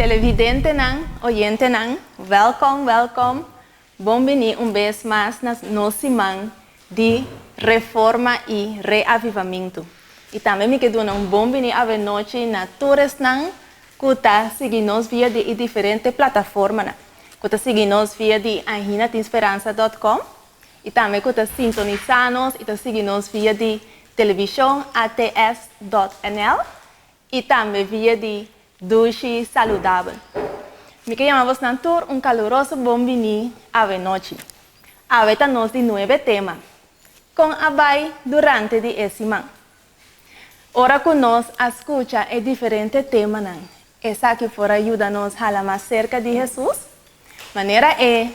Televidente nan, oyente nan, welkom. Bom-vindo vez mais nas nosso man de reforma e reavivamento. E também me quero dar bom-vindo à noite na todos nan, que está seguindo via de diferentes plataformas. Que está seguindo via de ahinadeesperança.com e também que está sintonizando e está seguindo via de televisão ats.nl e também via de Dushi Saludável. Me chamamos Nantur caloroso bom-vindo à noite. Aveta nos de 9 temas, com abai durante esse semana. Ora que nós escuta é diferente tema nan. Essa que for ajuda-nos a falar mais cerca de Jesus. Maneira é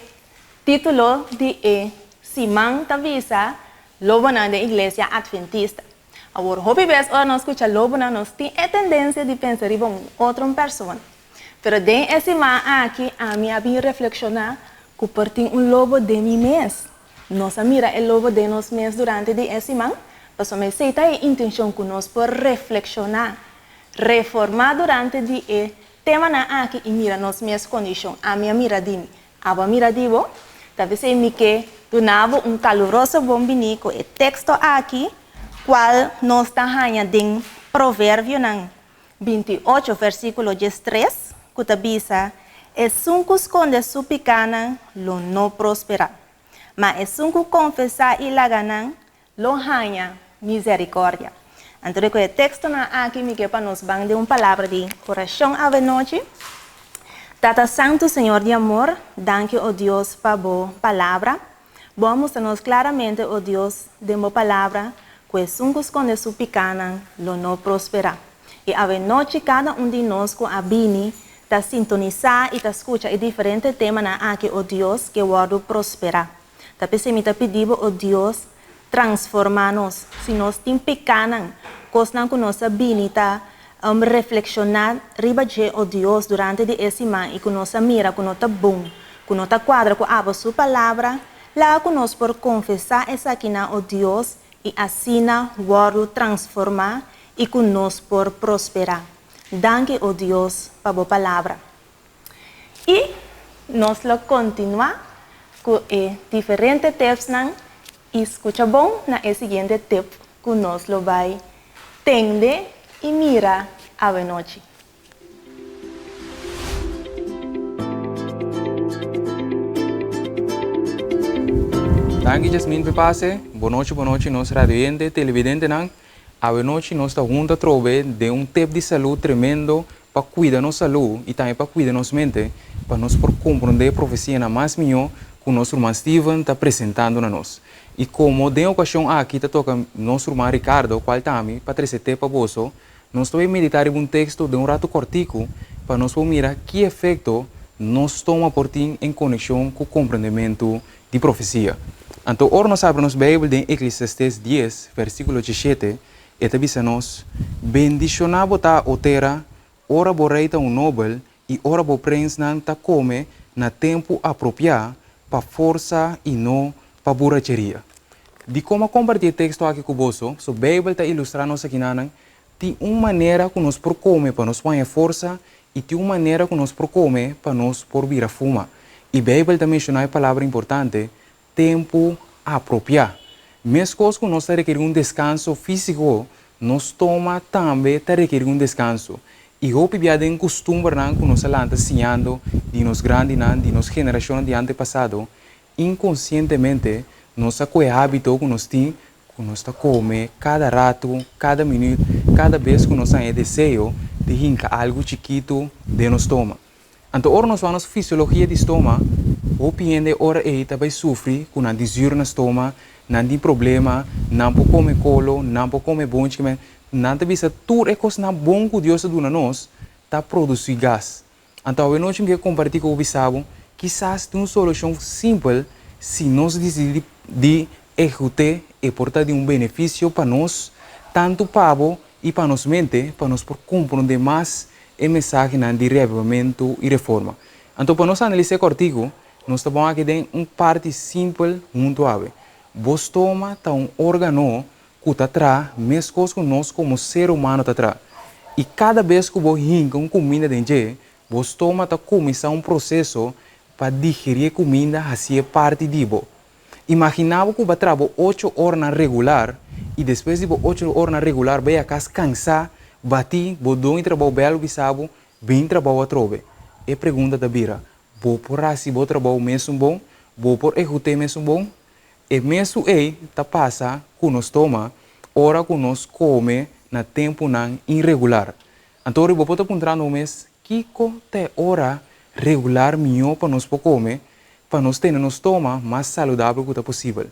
título de Simão Tavisa, Lobona da Igreja Adventista. Agora, hobby vez ora nós escuta Lobona nós tem a tendência de pensar em outra pessoa. Pero de esse man aqui, a mim havia reflexionar que por ter lobo de mim mês. Nós mira o lobo de nós mês durante esse man, mas me aceita a intenção que nós por reflexionar, reformar durante o tema na aqui e mira nós mês condição. A minha mira de mim, a mira de vo, talvez é me que donava caloroso bom-vindo com o texto aqui, qual nós está ganhando provérbio nan 28 versículo 13. Kutabisa, é sunco esconde su picana, lo não prospera. Mas é sunco confessar e laganan, lo ganha misericórdia. Então, o texto na aqui me quer para nos bang de palavra de coração a noite. Tata Santo Senhor de amor, danke, oh Deus, para a palavra. Vamos a nos claramente, oh Deus, de uma palavra, que é sunco esconde su picana, lo não prospera. E a noite, cada de nós com a bini, ta sintonizar e ta escuta e diferente tema na aqui o Deus que guarda prosperar. Ta pensei me ta pedindo o Deus transformar-nos. Se nós tem pecanan, coisas que nós sabemos ta reflexionar riba de o Deus durante esse mês e que nós mira que nós tá bom, que nós tá quadra com a sua palavra, lá que nós por confessar essa aqui na o Deus e assim guarda transformar e que nós por prosperar. Danke, oh Deus, para a palavra. E nós lo continuamos com diferentes tips e escuta bom na seguinte tip que nós lo vai tende e mira a noite. Danke, Jasmine, por passe. Boa noite, nós radiante, televidente nan. A noite nós estamos juntos a de tipo de saúde tremendo para cuidar nossa saúde e também para cuidar nossa mente, para nós por compreender a profecia na mais melhor que o nosso irmão Steven está apresentando a nós. E como de ocasião aqui está toca nosso irmão Ricardo, qual também para trazer para você, nós estamos meditar em texto de rato cortico para nós mirar que efeito nós toma por ti em conexão com o compreendimento de profecia. Então, ora nós abrimos a Bíblia em Eclesiastes 10, versículo 17. Eta bisa nos bendicionado ta otera, ora boreita nobel e ora bo prens nan ta come na tempo apropriado para força e não para buracheria. De como compartilhar texto aqui com você, so Bíblia está ilustrando nos aqui nan, tem uma maneira que nós por comer para nos põe força e tem uma maneira que nós por comer para nos por vir a fuma. E Bíblia está mencionando a palavra importante, tempo apropriado. Mesmo que nós requerimos descanso físico, nós toma também requerir descanso. E o que é costume que nós estamos ensinando de nos grandes, de nos gerações de antepassado, inconscientemente, nós temos hábito que nós temos, que nós comemos cada rato, cada minuto, cada vez que nós temos desejo de rincar algo chiquito de nos estômago. Então, ora nós vamos fisiologia de estômago, o paciente ora vai sofrer com a desjuro no estômago, não tem problema, não pode comer colo, não pode comer bom, não tem vista tudo é coisa bom que Deus dá a nós, está produzindo gás. Então, eu não tinha que compartilhar com o bisabo, quizás tem uma solução simples se nós decidimos de executar e portar de benefício para nós, tanto para e para nossa mente, para nós por compreender mais a mensagem de reavivamento e reforma. Então, para nós analisar cortico, nós estamos aqui em uma parte simples muito ave. O estômago está órgão que está atrás, mesmo que nós como ser humano está atrás. E cada vez que você rinca uma comida dentro, vos toma ta começar um processo para digerir comida assim parte de bo. Imaginava que você trabalha 8 horas na regular e depois de 8 horas na regular, vai a casa cansar, bati, bodou em trabalho belo, bisabo, bem trabalho a trove. E pergunta da bira, vou por assim, vou trabalho mesmo bom, vou por errute mesmo bom? E mesmo tá passa, que nós toma, hora que nós come, na tempo não irregular. Então, eu vou apontar no mês, que te hora regular melhor para nós comer, para nós ter nos toma mais saudável que possível.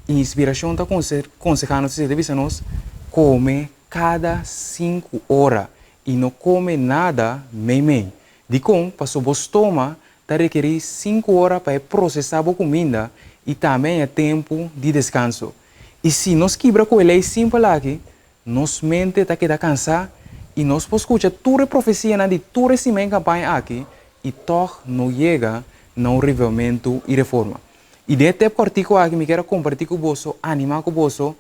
E inspiração está aconselhando se deve nós comer cada 5 horas e não come nada meio. De como, para o estômago, está requerir 5 horas para processar a comida e também é tempo de descanso. E se nós quebra com ele simples aqui, nos mente está que cansar e nós podemos escutar toda a profecia de toda essa campanha aqui e toch não chega no revelamento e reforma. E deste artigo aqui, me quero compartilhar com você, animar com você,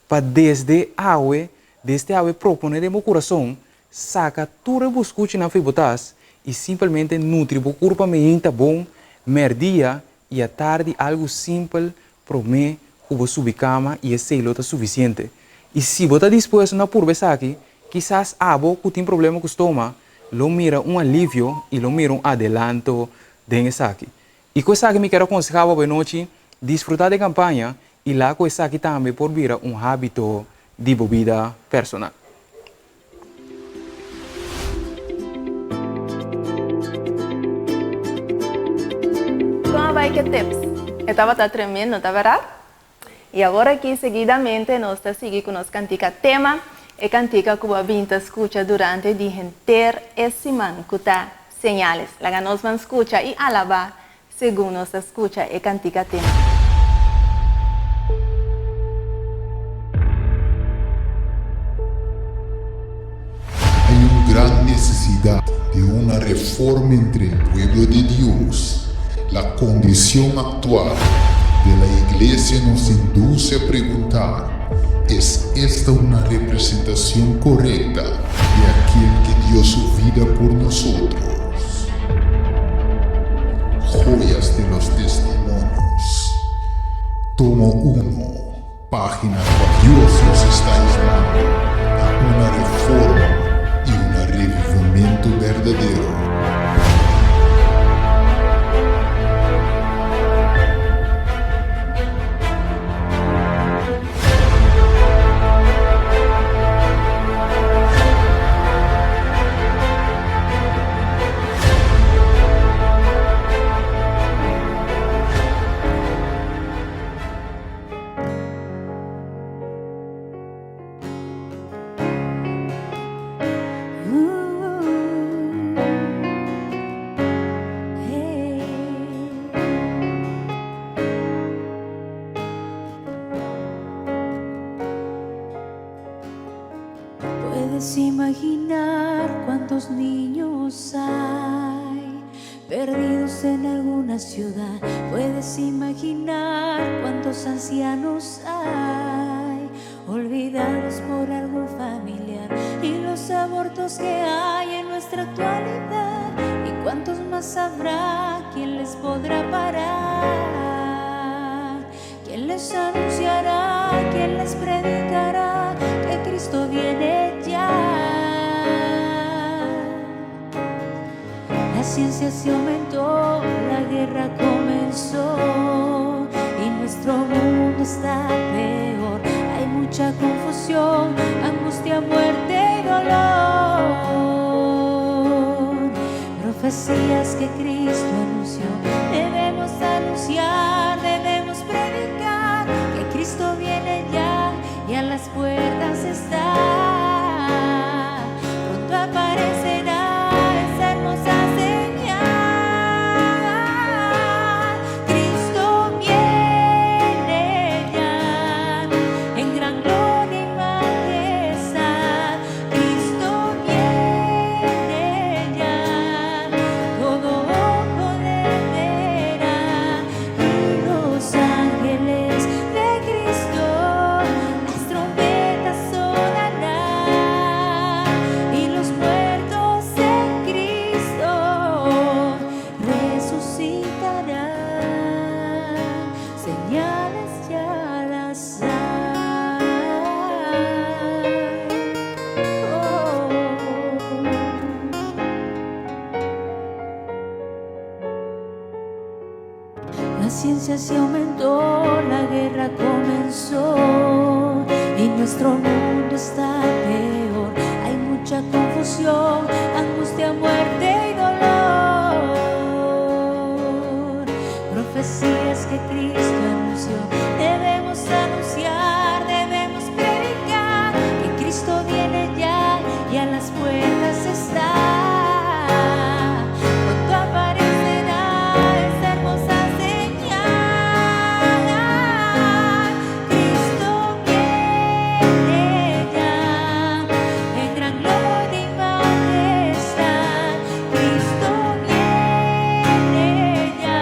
para desde a proponer de meu coração, saca tudo o que escute na fibotas e simplesmente nutrir o corpo meio bom, merdia e à tarde algo simples para mim, que você subir cama e esse é suficiente. E se você está disposto a pôr aqui, quizás abo que tem problema com o estômago, lo mira um alívio e lo mira um adelanto desse aqui. E com isso aqui me quero aconselhar boa noite, desfrutar da campanha e lá com isso aqui também por vir um hábito de bebida personal. Como vai que tips? Estava tremendo, tá verdade? E agora aqui, seguidamente, nós estamos seguindo com nosso cantica tema, e cantica que a vinta escuta durante o dia inteiro esse man que está señales. La que nós vamos escutar e alabar, segundo nós escuta e cantica tema. Hay una gran necesidad de una reforma entre el pueblo de Dios. La condición actual de la iglesia nos induce a preguntar, ¿es esta una representación correcta de aquel que dio su vida por nosotros? Joyas de los testimonios. Tomo 1, página 4. Dios nos está llamando a una reforma y un revivimiento verdadero. Puedes imaginar cuántos niños hay perdidos en alguna ciudad. Puedes imaginar cuántos ancianos hay olvidados por algún familiar, y los abortos que hay en nuestra actualidad. Y cuántos más habrá, ¿quién les podrá parar? ¿Quién les anunciará? ¿Quién les predicará que Cristo viene ya? La ciencia se aumentó, la guerra comenzó y nuestro mundo está peor. Hay mucha confusión, angustia, muerte y dolor. Profecías que Cristo anunció, debemos anunciar, debemos predicar que Cristo viene ya y a las puertas está. Pronto aparecerá esa hermosa señal. Cristo viene ya en gran gloria y majestad. Cristo viene ya, todo ojo le verá, y los ángeles de Cristo las trompetas sonarán. las hay. La ciencia se aumentó, la guerra comenzó y nuestro mundo está peor. Hay mucha confusión, angustia, muerte y dolor. Profecías que Cristo anunció, debemos anunciar, debemos predicar que Cristo viene ya y a las puertas está. Pronto aparecerá esa hermosa señal. Cristo viene ya en gran gloria y majestad. Cristo viene ya,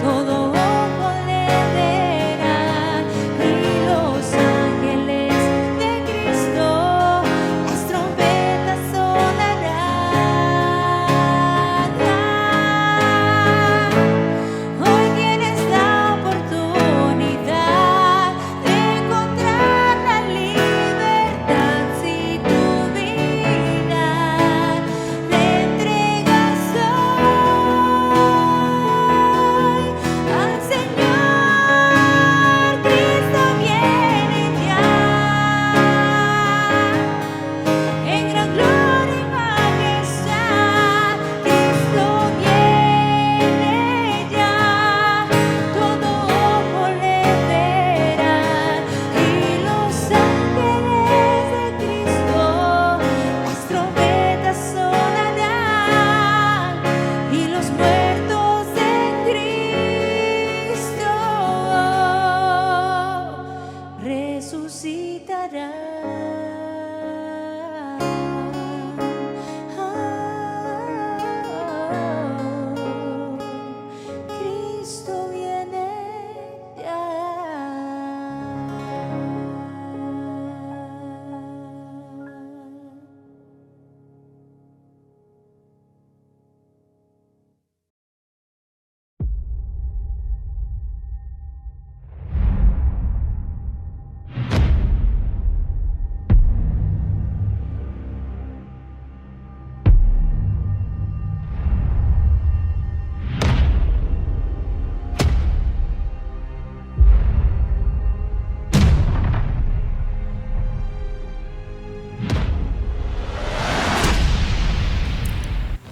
todo ojo le verá y los ángeles de Cristo las trompetas sonarán. Hoy tienes la oportunidad de encontrar la libertad si tu vida le entregas hoy al Señor. Cristo viene ya en gran gloria y majestad. Cristo viene ya, todo ojo le verá y los ángeles de Cristo las trompetas sonarán y los muertos en Cristo resucitarán. Cristo viene ya.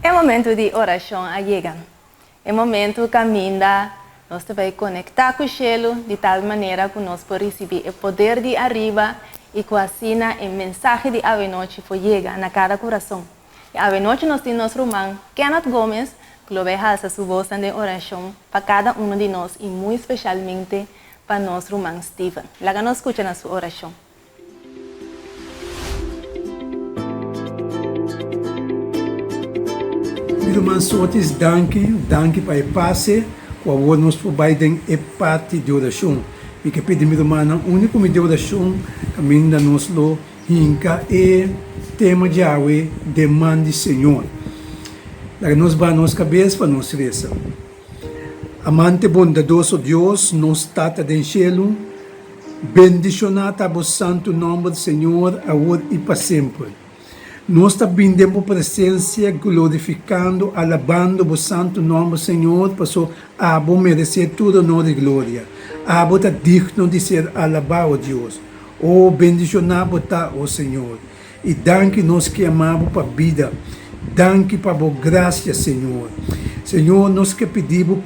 É momento de oração a llegar. É momento que ainda nós vai conectar com o cielo de tal maneira que nós podemos receber o poder de arriba e que assim a mensagem de Ave Noite foi chegar na cada coração. E Ave Noite nós temos nosso irmão Kenneth Gomes, que vai alçar sua voz de oração para cada um de nós e muito especialmente para nosso irmão Steven. Lá nós escuta na sua oração. Irmãs Sotis, danke para o passe, com a voz nos providem e parte de oração. E que pedimos, irmã, o único meio de oração, caminho da nossa hinca e tema de Yahweh, demande Senhor. Lá nos vai a nossa cabeça para nos rezar. Amante bondadoso Deus, nos tata del cielo, bendicionado a vos santo nome do Senhor, agora e para sempre. Nós está bendendo a presença, glorificando, alabando o santo nome do Senhor, para so abo merecer toda honra e glória. Abo está digno de ser alabado, Deus. Oh, bendicionado está o Senhor. E danke nós que amamos para a vida. Danke para a graça, Senhor. Senhor, nós que pedimos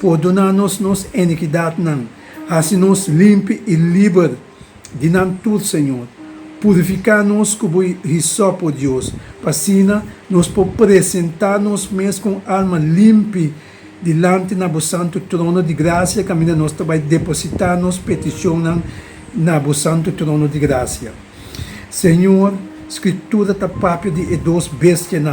perdonar-nos nossa iniquidade, assim nos limpe e livre de tudo, Senhor. Purificar-nos como risopo, Deus. Para assim, nos apresentar-nos mesmo com alma limpa diante do santo trono de graça, que ainda nós vai depositar-nos petição no santo trono de graça. Senhor, Escritura está papel de duas bestias,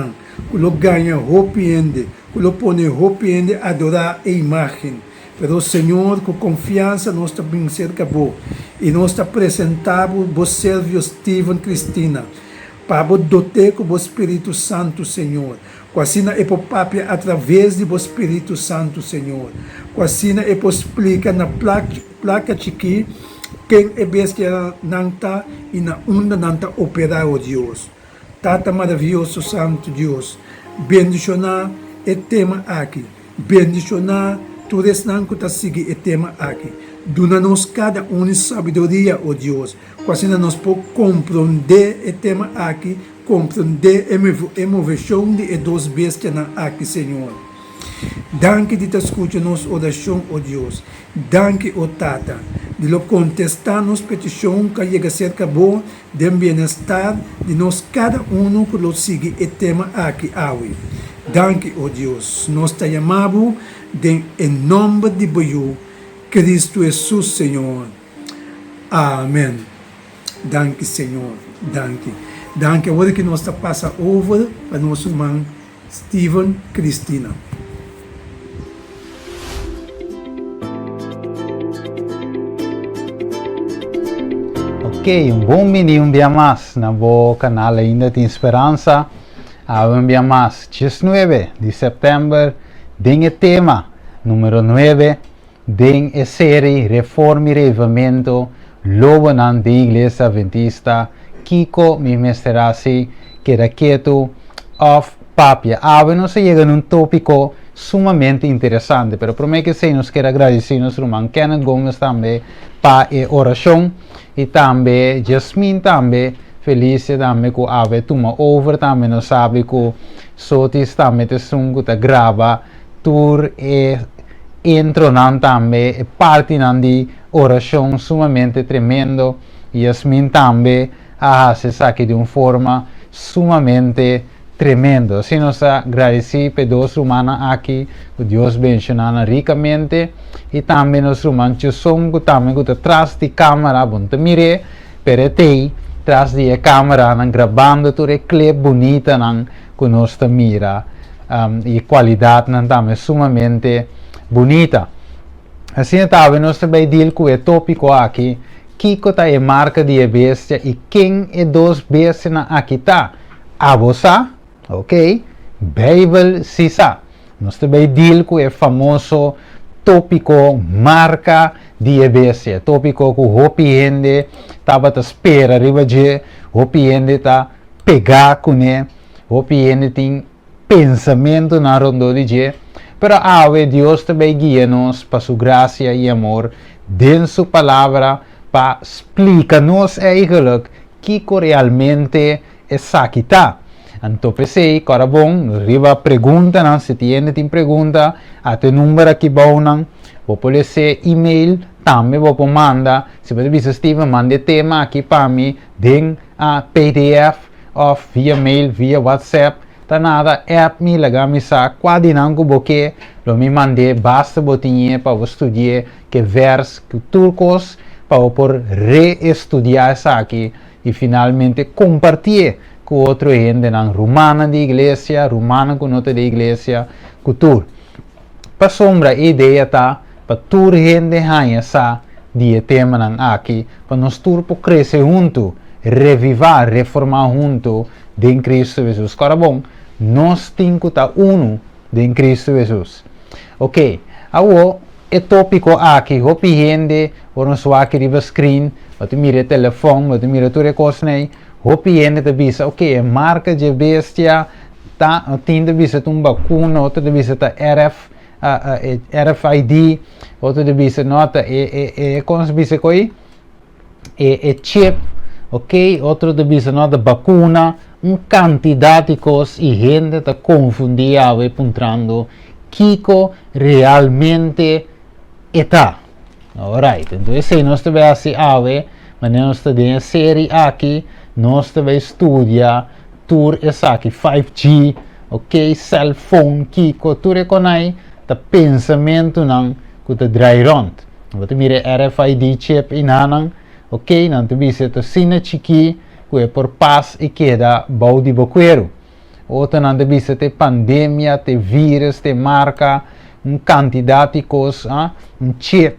que lo ganha arrepiende, que lo põe arrepiende adorar a imagem. Pero, Senhor, com confiança, nós também cercamos e nós apresentamos vos servos Steven Cristina para doter com o Espírito Santo, Senhor. Quasina é papia através do Espírito Santo, Senhor. Quasina é explica na placa chiqui quem é bestia nanta e na onda nanta operar, oh Deus. Tata maravilhoso, Santo Deus. Bendicionar o tema aqui. Bendicionar tu não que está seguindo o tema aqui. Duna-nos cada sabedoria, oh Deus. Quasina nós podemos compreender o tema aqui, compreender a emoção de duas bestias aqui, Senhor. Danke de te escuta nossa oração, oh Deus. Danke, oh Tata, de lo contestar nossa petição que chega cerca bom, de bem-estar de nós cada que lo sigue o tema aqui, awe. Danke, oh Deus. Nós te chamamos em nome de Boiú, Cristo Jesus, Senhor. Amém. Danke, Senhor. Danke. Danke. Agora que nós está passa over para nosso irmão Steven Cristina. Ok, bom menino, um dia mais na boa canal Ainda Tem Esperança. Um dia mais, 19 de setembro, tem o tema número 9, tem a série Reforma e Reavivamento, Lobanan da Igreja Adventista, Kiko, me mestrasi, que era quieto, of Papia. Não se chega num tópico sumamente interessante, pero prometo que se nos quer agradecer nosso irmão Kenneth Gomes também para a oração e também Jasmine também feliz também com a ave tuma over também não sabe que sotis também te sungo te grava tour e entro nan também parte nan di oração sumamente tremendo Jasmine também se sabe de uma forma sumamente tremendo. Se nós agradecemos por dois humanos aqui, que Deus bendicionou ricamente, e também nós humanos que somos também que atrás de câmera, bom, te mire, para te, atrás de câmera, gravando tudo clipe bonita, que nós te mira, e qualidade também sumamente bonita. Assim também nós também dizer que o tópico aqui, que é a marca de bestia e quem é dos bestias aqui está. A você, ok? Bible Sisa. Nós também dizer que é famoso tópico marca de bestia. Tópico que o hopi gente estava a esperar, riba de hopi gente está pegar com ele, hopi gente tem pensamento na ronda de dia. Pero Deus também guia-nos para sua graça e amor, dentro sua palavra, para explicar-nos eigenlijk que realmente é saquita. Então pensei, cara bom, riba pergunta, não, se tem pergunta, até número aqui bom, não, vou poder ser e-mail, também vou mandar, se você dizer Steven, mande tema aqui para mim, den a PDF, ou via mail, via WhatsApp, tá nada, app me lagar me sa, quase não que boque, lo me mande, basta botinha para você estudar que vers, que turcos, para por reestudar isso aqui e finalmente compartilhar com outro gente na romana de igreja, romana com outra de igreja, cultura. Para sombra a ideia tá para toda gente essa de tema aqui, para nós todos crescer junto, revivar, reformar junto de Cristo Jesus. Cara bom, nós temos que estar uno de Cristo Jesus. Ok, agora o tópico aqui, hopi gente, ou não só aqui no screen, você mira o telefone, você mira tudo as coisas, hopi gente te visa, ok, a marca de bestia, tá, tem de visa uma vacuna, outra de visa tá RFID, outra de visa nota, como se visa coi, chip, ok, outro de visa nota vacuna, quantidade de coisas e gente está confundindo, apontando, Kiko realmente está. Alright, então se nós também assim, mas nós também a série aqui, nós também estudia tour essa aqui 5G, ok, cell phone, Kiko, tudo é com aí, tá pensamento não, que tá dry rond. Você mira RFID chip e nanang, ok, não te visa tá sina chiqui, que é por paz e queda bau de boqueiro. Outra não te visa te pandemia, te vírus, te marca, quantidade de coisas, chip,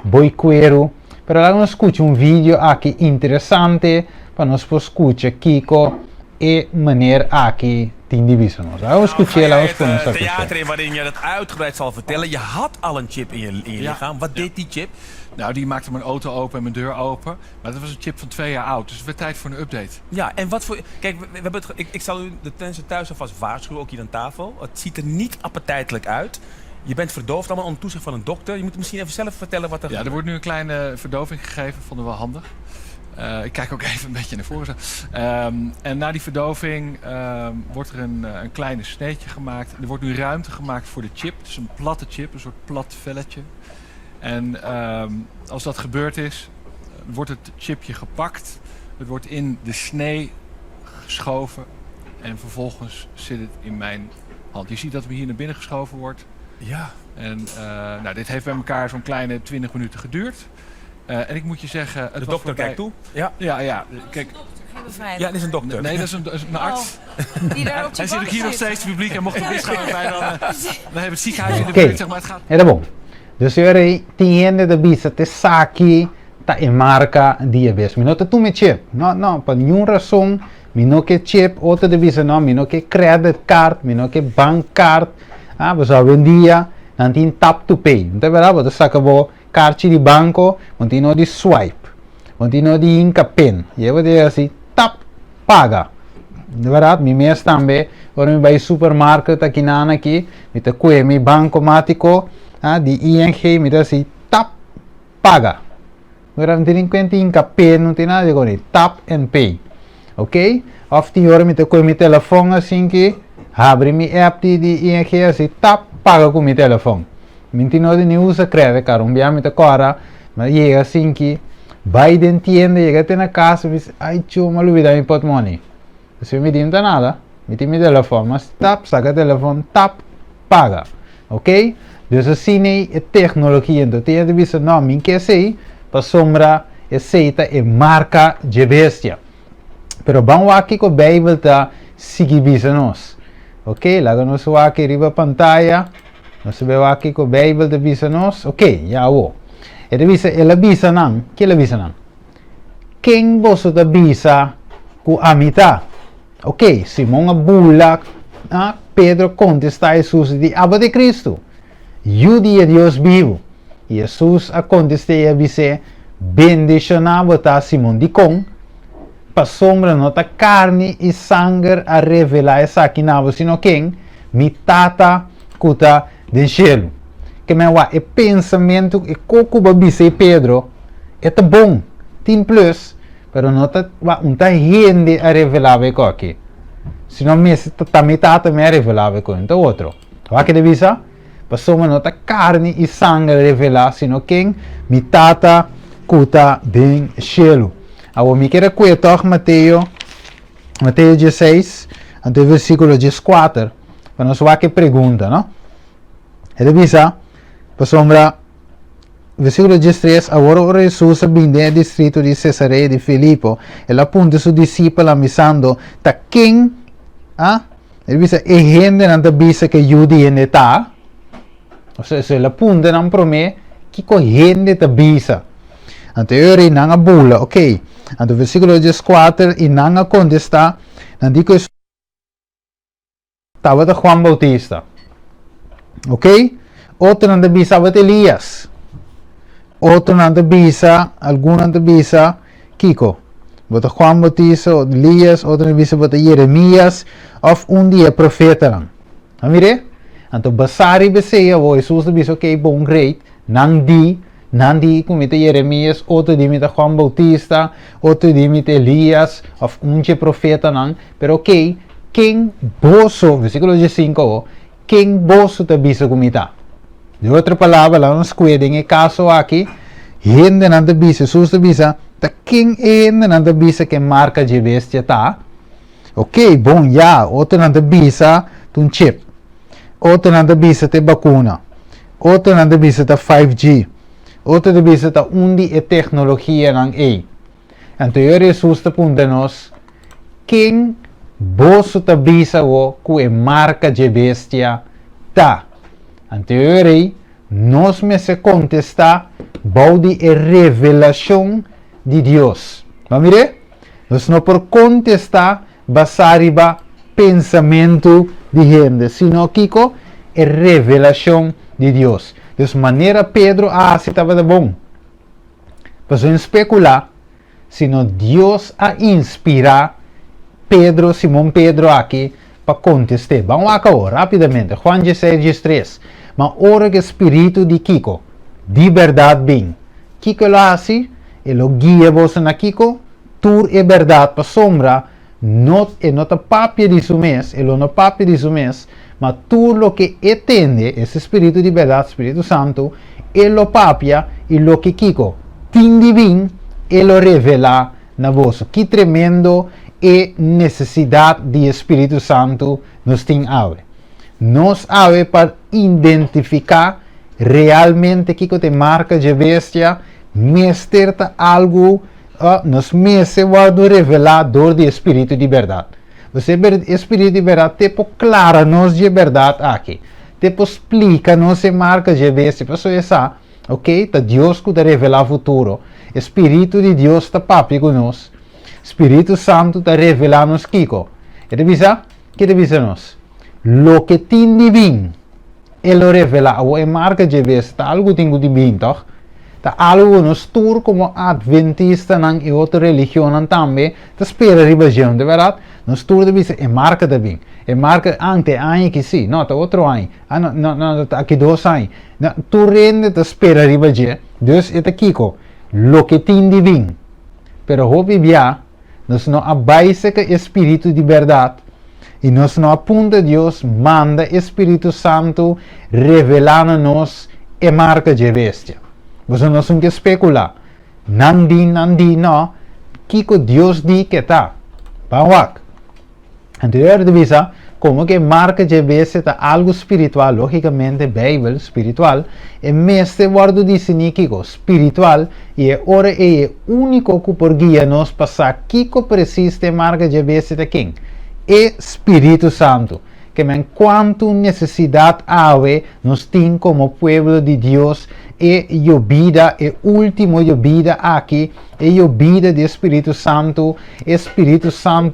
boiqueiro. Para lá nós escuta vídeo aqui interessante, para nós escutar Kiko, e meneer Aki tien divisie. Nou, escuché la het theater in waarin je dat uitgebreid zal vertellen. Je had al een chip in je lichaam. Wat deed die chip? Nou, die maakte mijn auto open en mijn deur open. Maar dat was een chip van 2 jaar oud. Dus het werd tijd voor een update. Ja, en wat voor... Kijk, we hebben ik zal u de mensen thuis alvast waarschuwen, ook hier aan tafel. Het ziet er niet appetijtelijk uit. Je bent verdoofd, allemaal onder toezicht van een dokter. Je moet misschien even zelf vertellen wat er gebeurt. Ja, er wordt nu een kleine verdoving gegeven. Vonden we wel handig. Ik kijk ook even een beetje naar voren. En na die verdoving wordt er een kleine sneetje gemaakt. Er wordt nu ruimte gemaakt voor de chip. Dus een platte chip, een soort plat velletje. En als dat gebeurd is, wordt het chipje gepakt. Het wordt in de snee geschoven. En vervolgens zit het in mijn hand. Je ziet dat het hier naar binnen geschoven wordt. Ja. En dit heeft bij elkaar zo'n kleine 20 minuten geduurd. En ik moet je zeggen... De dokter kijkt toe? Ja. Kijk, ja, dit is een dokter. Nee, dat is een arts. Die daar op hij zit ook hier nog steeds, het publiek. En mocht er misgaan bij, dan hebben we het ziekenhuis in de buurt. buurt. Zeg maar, het gaat... Era bom. Dus eu tinha de bisa te saki ta e marca diabetes. Mi no te tu me chip. No, por nenhuma razão. Mi no que chip, outra de bisa no, mi no que credit card, mi no que bank card. We zouden dia nanti tap to pay. Não é verdade? Você saca bo carte de banco, continua de swipe, continua de inca pen. E eu vou dizer assim, tap, paga. De verdade, mi mês também, quando eu vai supermarket aqui na aqui, me te coe mi banco mático, de ING, me te assim, tap, paga. Agora não tem conta inca pen, não tem nada de coisa, tap and pay. Ok? Of die horen me te coe mi telefone assim que, abre mi app de ING assim, tap, paga com mi telefone. Mentira de não usa crédito, cara. Me te cora, mas chega assim que vai de tienda, chega até na casa e diz, ai tio, mas olvidar meu portmoney. Se me diz nada, me tem meu telefone, mas tap, saca o telefone, tap, paga. Ok? Dus assim é tecnologia, então tem de dizer, não, me quer sei, para sombra, aceita e marca de bestia. Pero vamos aqui com a Bíblia tá seguir nós. Ok? Lá nós vamos aqui riba pantalla. Nós vemos aqui com a Bíblia de visa nós. Ok, já vou. Ela visa não. Que ela visa não? Quem você da visa com a mitad? Ok, Simão a bula, Pedro contesta a Jesus de Abba de Cristo. Judi é Deus vivo. E Jesus a contesta e a dizer, bendicionado está Simão de com, para sombra nota carne e sangue a revelar essa aqui não, sino quem? Mitata kuta de cielo. Que me wa e pensamento e coco babise Pedro é bom, tem plus, pero nota wa unta gente a revelar be aqui. Sino me ta mitata me a revelar com então outro. Wa que de visa? Passou nota carne e sangue a revelar, sino quem? Mitata kuta de cielo. Agora me quero cuetar Mateus 16, ante o versículo 14, para nós ver que pergunta, não? Ele diz, para sombra, versículo 13, agora Jesus vinde ao distrito de Cesareia de Filipo, ele apunta seu discípulo avisando, ta quem, ele diz, e gente não avisa que Judi ainda está, ou seja, ele apunta não para mim, que com gente avisa. Anterior não a bula, ok? Ante o versículo 14, e não a contesta, não digo que estava de Juan Bautista. Ok? Outro não avisa de Elias. Outro não avisa, algum não avisa Kiko. Bota Juan Bautista, Elias, outro não avisa bota Jeremias, ou dia profeta não. Amire? Então, basari beseia, o Jesus avisa, ok, bom, great, não di comite Jeremias, outro di mita Juan Bautista, outro di mita Elias, of unche profeta não, pero ok, quem boso, versículo 5, quem boso te bisa comita. De outra palavra, lá nos cuida em caso aqui, gente não te bisa, Jesus te bisa, ta quem gente não te bisa que marca de bestia tá? Ok, bom, já, outro não te bisa, um chip, outro não te bisa te vacuna, outro não te bisa te 5G, outro te bisa te undi e tecnologia não é. Então, Jesus te punta nos, quem boso te bisa o que é marca de bestia tá. Anterior, nós me se contesta baudi e revelação de Deus. Vamos ver? Nós não por contestar basariba pensamento de gente, sino Kiko é revelação de Deus. De maneira Pedro estava bom. Para não especular, sino Deus a inspirar Simão Pedro aqui para contestar. Vamos lá, rapidamente, Juan 16:3. Mas ora que Espírito de Kiko, de verdade bem. Kiko lo assim, ele guia você na Kiko, tur é verdade para sombra, não é nota papia de su mês, ele não papia de su mês, mas tur lo que entende, esse Espírito de verdade, Espírito Santo, ele papia e lo que Kiko, tindi bem, ele revela na voz. Que tremendo é necessidade de Espírito Santo nos tem ave. Nos ave para identificar realmente que te marca de bestia, mesterta algo nos meses guardo revelador de Espírito de verdade. Você Espírito de verdade te clara nos de verdade aqui. Te explica nos se marca de bestia. Pessoal essa, ok? Tá Deus que te revela o futuro. Espírito de Deus está papi conosco. Espírito Santo está revelando-nos Kiko. E revisa? Que revisa nos? Lo que tem divino, ele revela. O marca de vez, está algo tem divino, toch? Está algo nos tur como adventista e outra religião também. Está espera ribagião, de verdade? Nos tur de vez, é marca de bem. É marca ante ano que sim, não, está outro ano. Não, aqui 2 anos. Tu rende, está espera ribagião. Deus é Kiko. Lo que tem divino. Pero hoje via, nós não abaixamos que Espírito de verdade. E nós não apunta Deus, manda Espírito Santo revelando-nos a marca de bestia. Você não tem que especular. Nandi, não. Kiko Deus diz que está. Vamos. Anterior divisa, como que marca de bestia está algo espiritual, logicamente, Bíblia espiritual, e mestre guardo diz Kiko, espiritual, e ora é o único que por guia nos passar Kiko persiste marca de bestia de quem? Espírito Santo, que enquanto necessidade ave nos tem como pueblo de Deus e a vida, e último a vida aqui, e a vida de Espírito Santo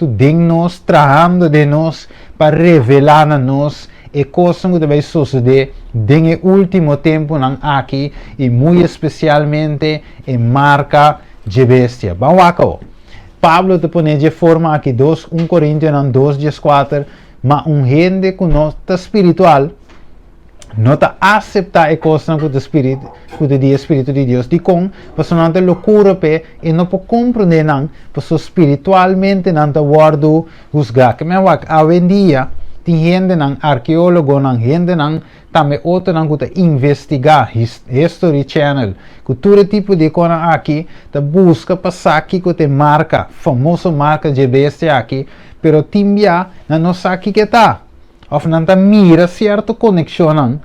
de nós, trajando de nós, para revelar a nós e coisas que vai suceder no último tempo aqui, e muito especialmente em marca de bestia. Vamos lá, Pablo te põe de forma aqui 1 Coríntios 2:4, mas gente que não está espiritual, não está aceitar a coisa que o Espírito de Deus diz com, porque não tem loucura e não pode compreender não, porque espiritualmente não está guardo juzgar. Que hoje em dia tem gente não arqueólogo não, gente não também outro não que investigar History Channel, que todo tipo de coisa aqui tá busca passar aqui que te marca, famoso marca de bestia aqui, pero timbia não sabe que tá. Of não tá mira certa conexão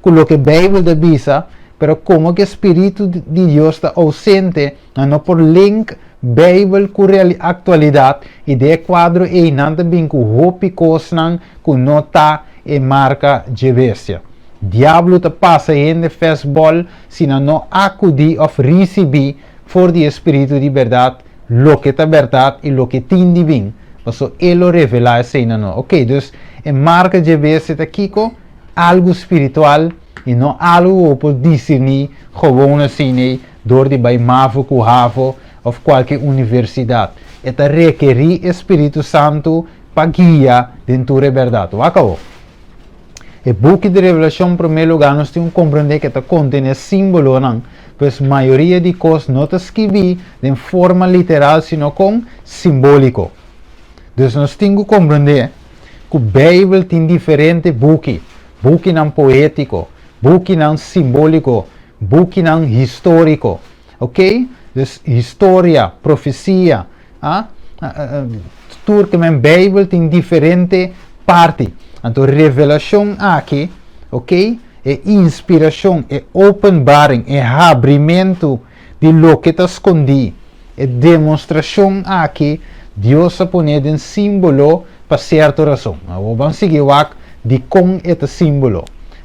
com o que a Bíblia avisa, pero como que o Espírito de Deus está ausente, não por link Bíblia com a atualidade, e de quadro e não também com roupa coisa que não está e marca de bestia. Diablo te passa em festival se não acudir ou receber for de Espírito de verdade, lo que é verdade e lo que tem divino. Então, ele revela isso não. Ok, então, a marca de bestia está Kiko, algo espiritual e não algo por discernir, gewoon assim, door de bij MAVO, CUHAVO ou qualquer universidade. Eta requerir Espírito Santo para guiar dentro da verdade. Acabou. O book de Revelação, em primeiro lugar, nós temos que compreender que contém símbolo, não? Pois a maioria de coisas não está escrita de forma literal, sino com simbólico. Então, nós temos que compreender que a Bíblia tem diferentes books. Book não poético, book não simbólico, book não histórico. Ok? Então, história, profecia. Tudo que a Bíblia tem diferentes partes. Então, revelação aqui, ok? É inspiração, é openbaring, é abrimento de lo que está escondido. É demonstração aqui, Deus a põe um símbolo para certa razão. Vamos seguir de com este símbolo.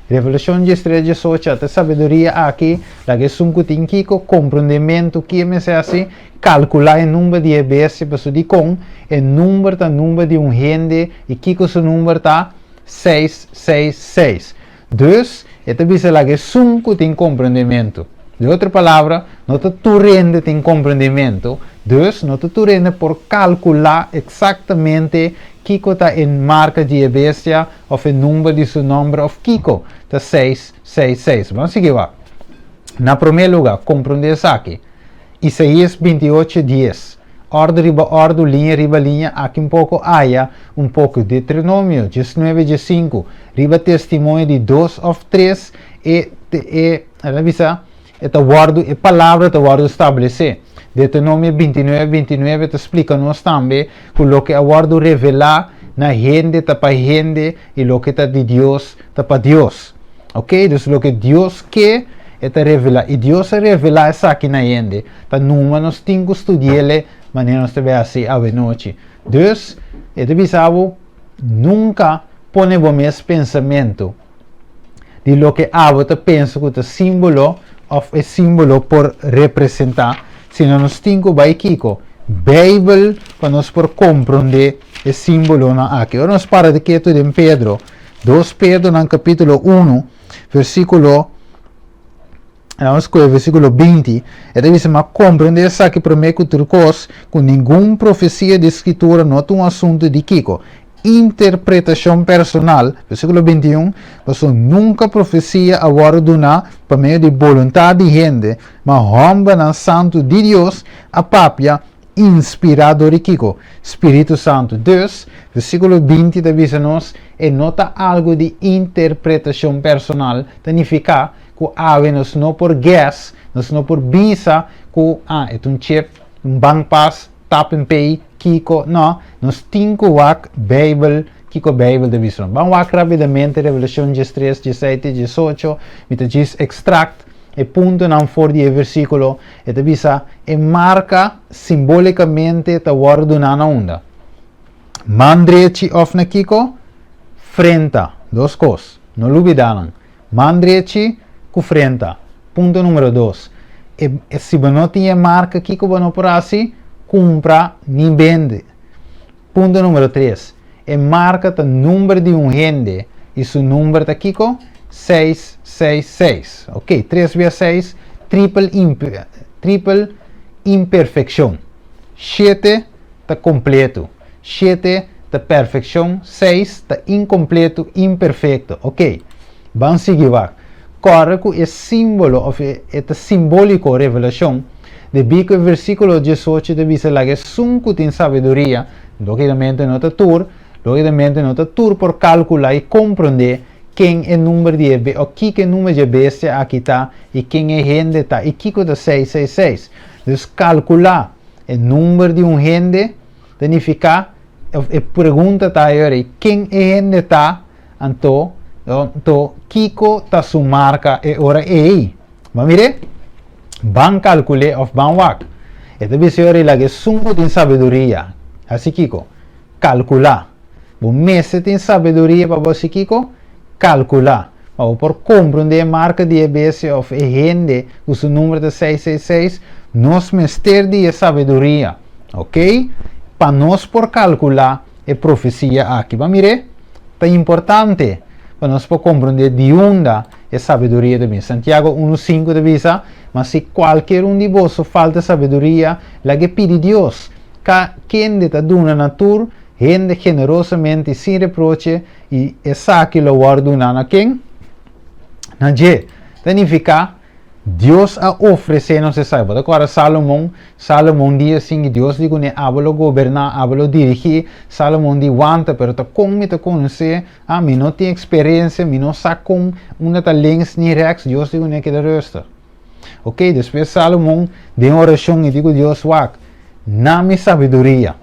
Revelação 13:18, a sabedoria aqui, la que sunkutin kiko, compreendimento que me se assim, calcular o número de EBS, pessoa de com, o número de gente, e kiko seu número tá 666. Dus, esta bisa la que sunkutin compreendimento. De outra palavra, não está turrende tem compreendimento, dus não está turrende por calcular exatamente Kiko está em marca de EBS ou o número de seu nome of Kiko, está 666. Vamos seguir lá. Na primeiro lugar, compreender isso aqui. Isaías 28:10. Ordem riba ordem, linha riba linha, aqui pouco Aya, pouco Deuteronômio 19:5. Riba testemunho de 2 ou 3 e avisa esta guardo e palavra ta guardo estabelecer. Deuteronômio 29:29 te explica-nos também o que a guardo revelar na gente ta para gente e o que ta de Deus ta para Deus. Ok? Então o que Deus quer é te revelar. E Deus revela isso aqui na gente. Para numa nós temos que estudar maneira nós te assim a noite. Então, é de bisavo nunca põe o mesmo pensamento de lo que abo te pensa que o símbolo ou é símbolo por representar, senão nós temos que vai Kiko, Bíblia para nós por compreender o símbolo na aqui. Agora nós para de que tudo em Pedro, 2 Pedro no capítulo 1, versículo 20, e deve ser compreender isso aqui primeiro que turcos, com nenhuma profecia de escritura, não é um assunto de Kiko. Interpretação personal, versículo 21, você nunca profecia agora donar por meio de vontade de gente, mas romba na santo de Deus, a papia inspirado de Kiko, Espírito Santo. Deus, versículo 20 diz-nos, e nota algo de interpretação personal, significa que nós não por guess, nós não por visa, que é chip, bank pass, tap and pay, Kiko, não, nós temos que ver Bíblia, Kiko Bíblia de visão. Vamos ver rapidamente Revelação 13, 17, 18, e diz extract, e ponto não for de versículo, e te visa, e marca simbolicamente a guarda na onda. Mandreci of na Kiko, frente, duas coisas, não olvidaram. Mandreci com frente, ponto número 2. E se não tinha marca Kiko, não por assim, compra nem vende. Ponto número 3. E marca o número de gente e seu número está aqui com 666. Ok, 3 vezes 6, triple imperfeição. 7 está completo. 7 está perfeição. 6 está incompleto, imperfeito. Ok, vamos seguir. Corre com esse símbolo, esta simbólico revelação. De bico versículo 18 de visa la que sunco tem sabedoria, logicamente não está tur por calcular e compreender quem é o número de EB, ou que é o número de EB aqui está, e quem é gente está, e que é 666. Então, calcular o número de gente, significa, a pergunta está aí, quem é gente está, então, Kiko está sua marca, e ora é aí. Vamos ver? Van calcule of van wak. Ito bisori lagi sungko din sabedoria. Assim Kiko, calcular. Bom mese tem sabedoria para você Kiko, calcular. Mas por compreender a marca de EBS of gente, o seu número de 666, nós mester de sabedoria, ok? Para nós por calcular a profecia aqui. Vamos ver? É importante para nós por compreender de onde a sabedoria de mim. Santiago 1:5 de visa, mas se qualquer de vós falta sabedoria, la que pide Deus, quem de ta duna natura, gente generosamente sem reproche, e essa que lo guarda na quem? Na je. Significa, Deus a oferecer-nos essa sabedoria. Agora Salomão diz assim que Deus diz que hablo governar, hablo dirigir. Salomão diz wanta, pero ta como me ta conhecer, me não tem experiência, me não sabe como uma ta links nem rex, Deus diz que da resta. Ok, depois Salomão de uma oração e diz Deus wak, na minha sabedoria,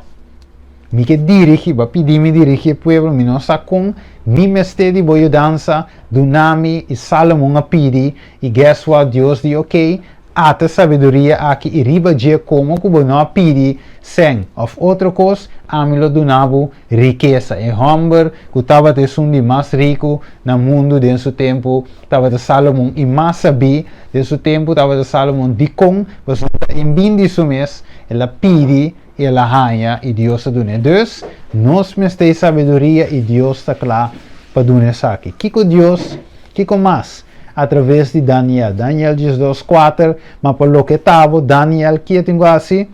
me que dirige, vai pedir me dirigir o povo, me não sabe como, me mestre de boa dança, do nome e Salomão a pedir, e guess what, Deus diz ok, ata sabedoria aqui e riba dia como que não pedi sem of outra coisa amilo donavo riqueza e Humber que estava de sundi mais rico no mundo de seu tempo estava de Salomão e mais sabi de seu tempo estava de Salomão dicon mas em bim de mês ela pedi e ela ganha e Deus a dune dus nós mes tem sabedoria e Deus está lá para dune aqui kiko Deus kiko mais através de Daniel 2:4 mas por lo que estava Daniel que tenho assim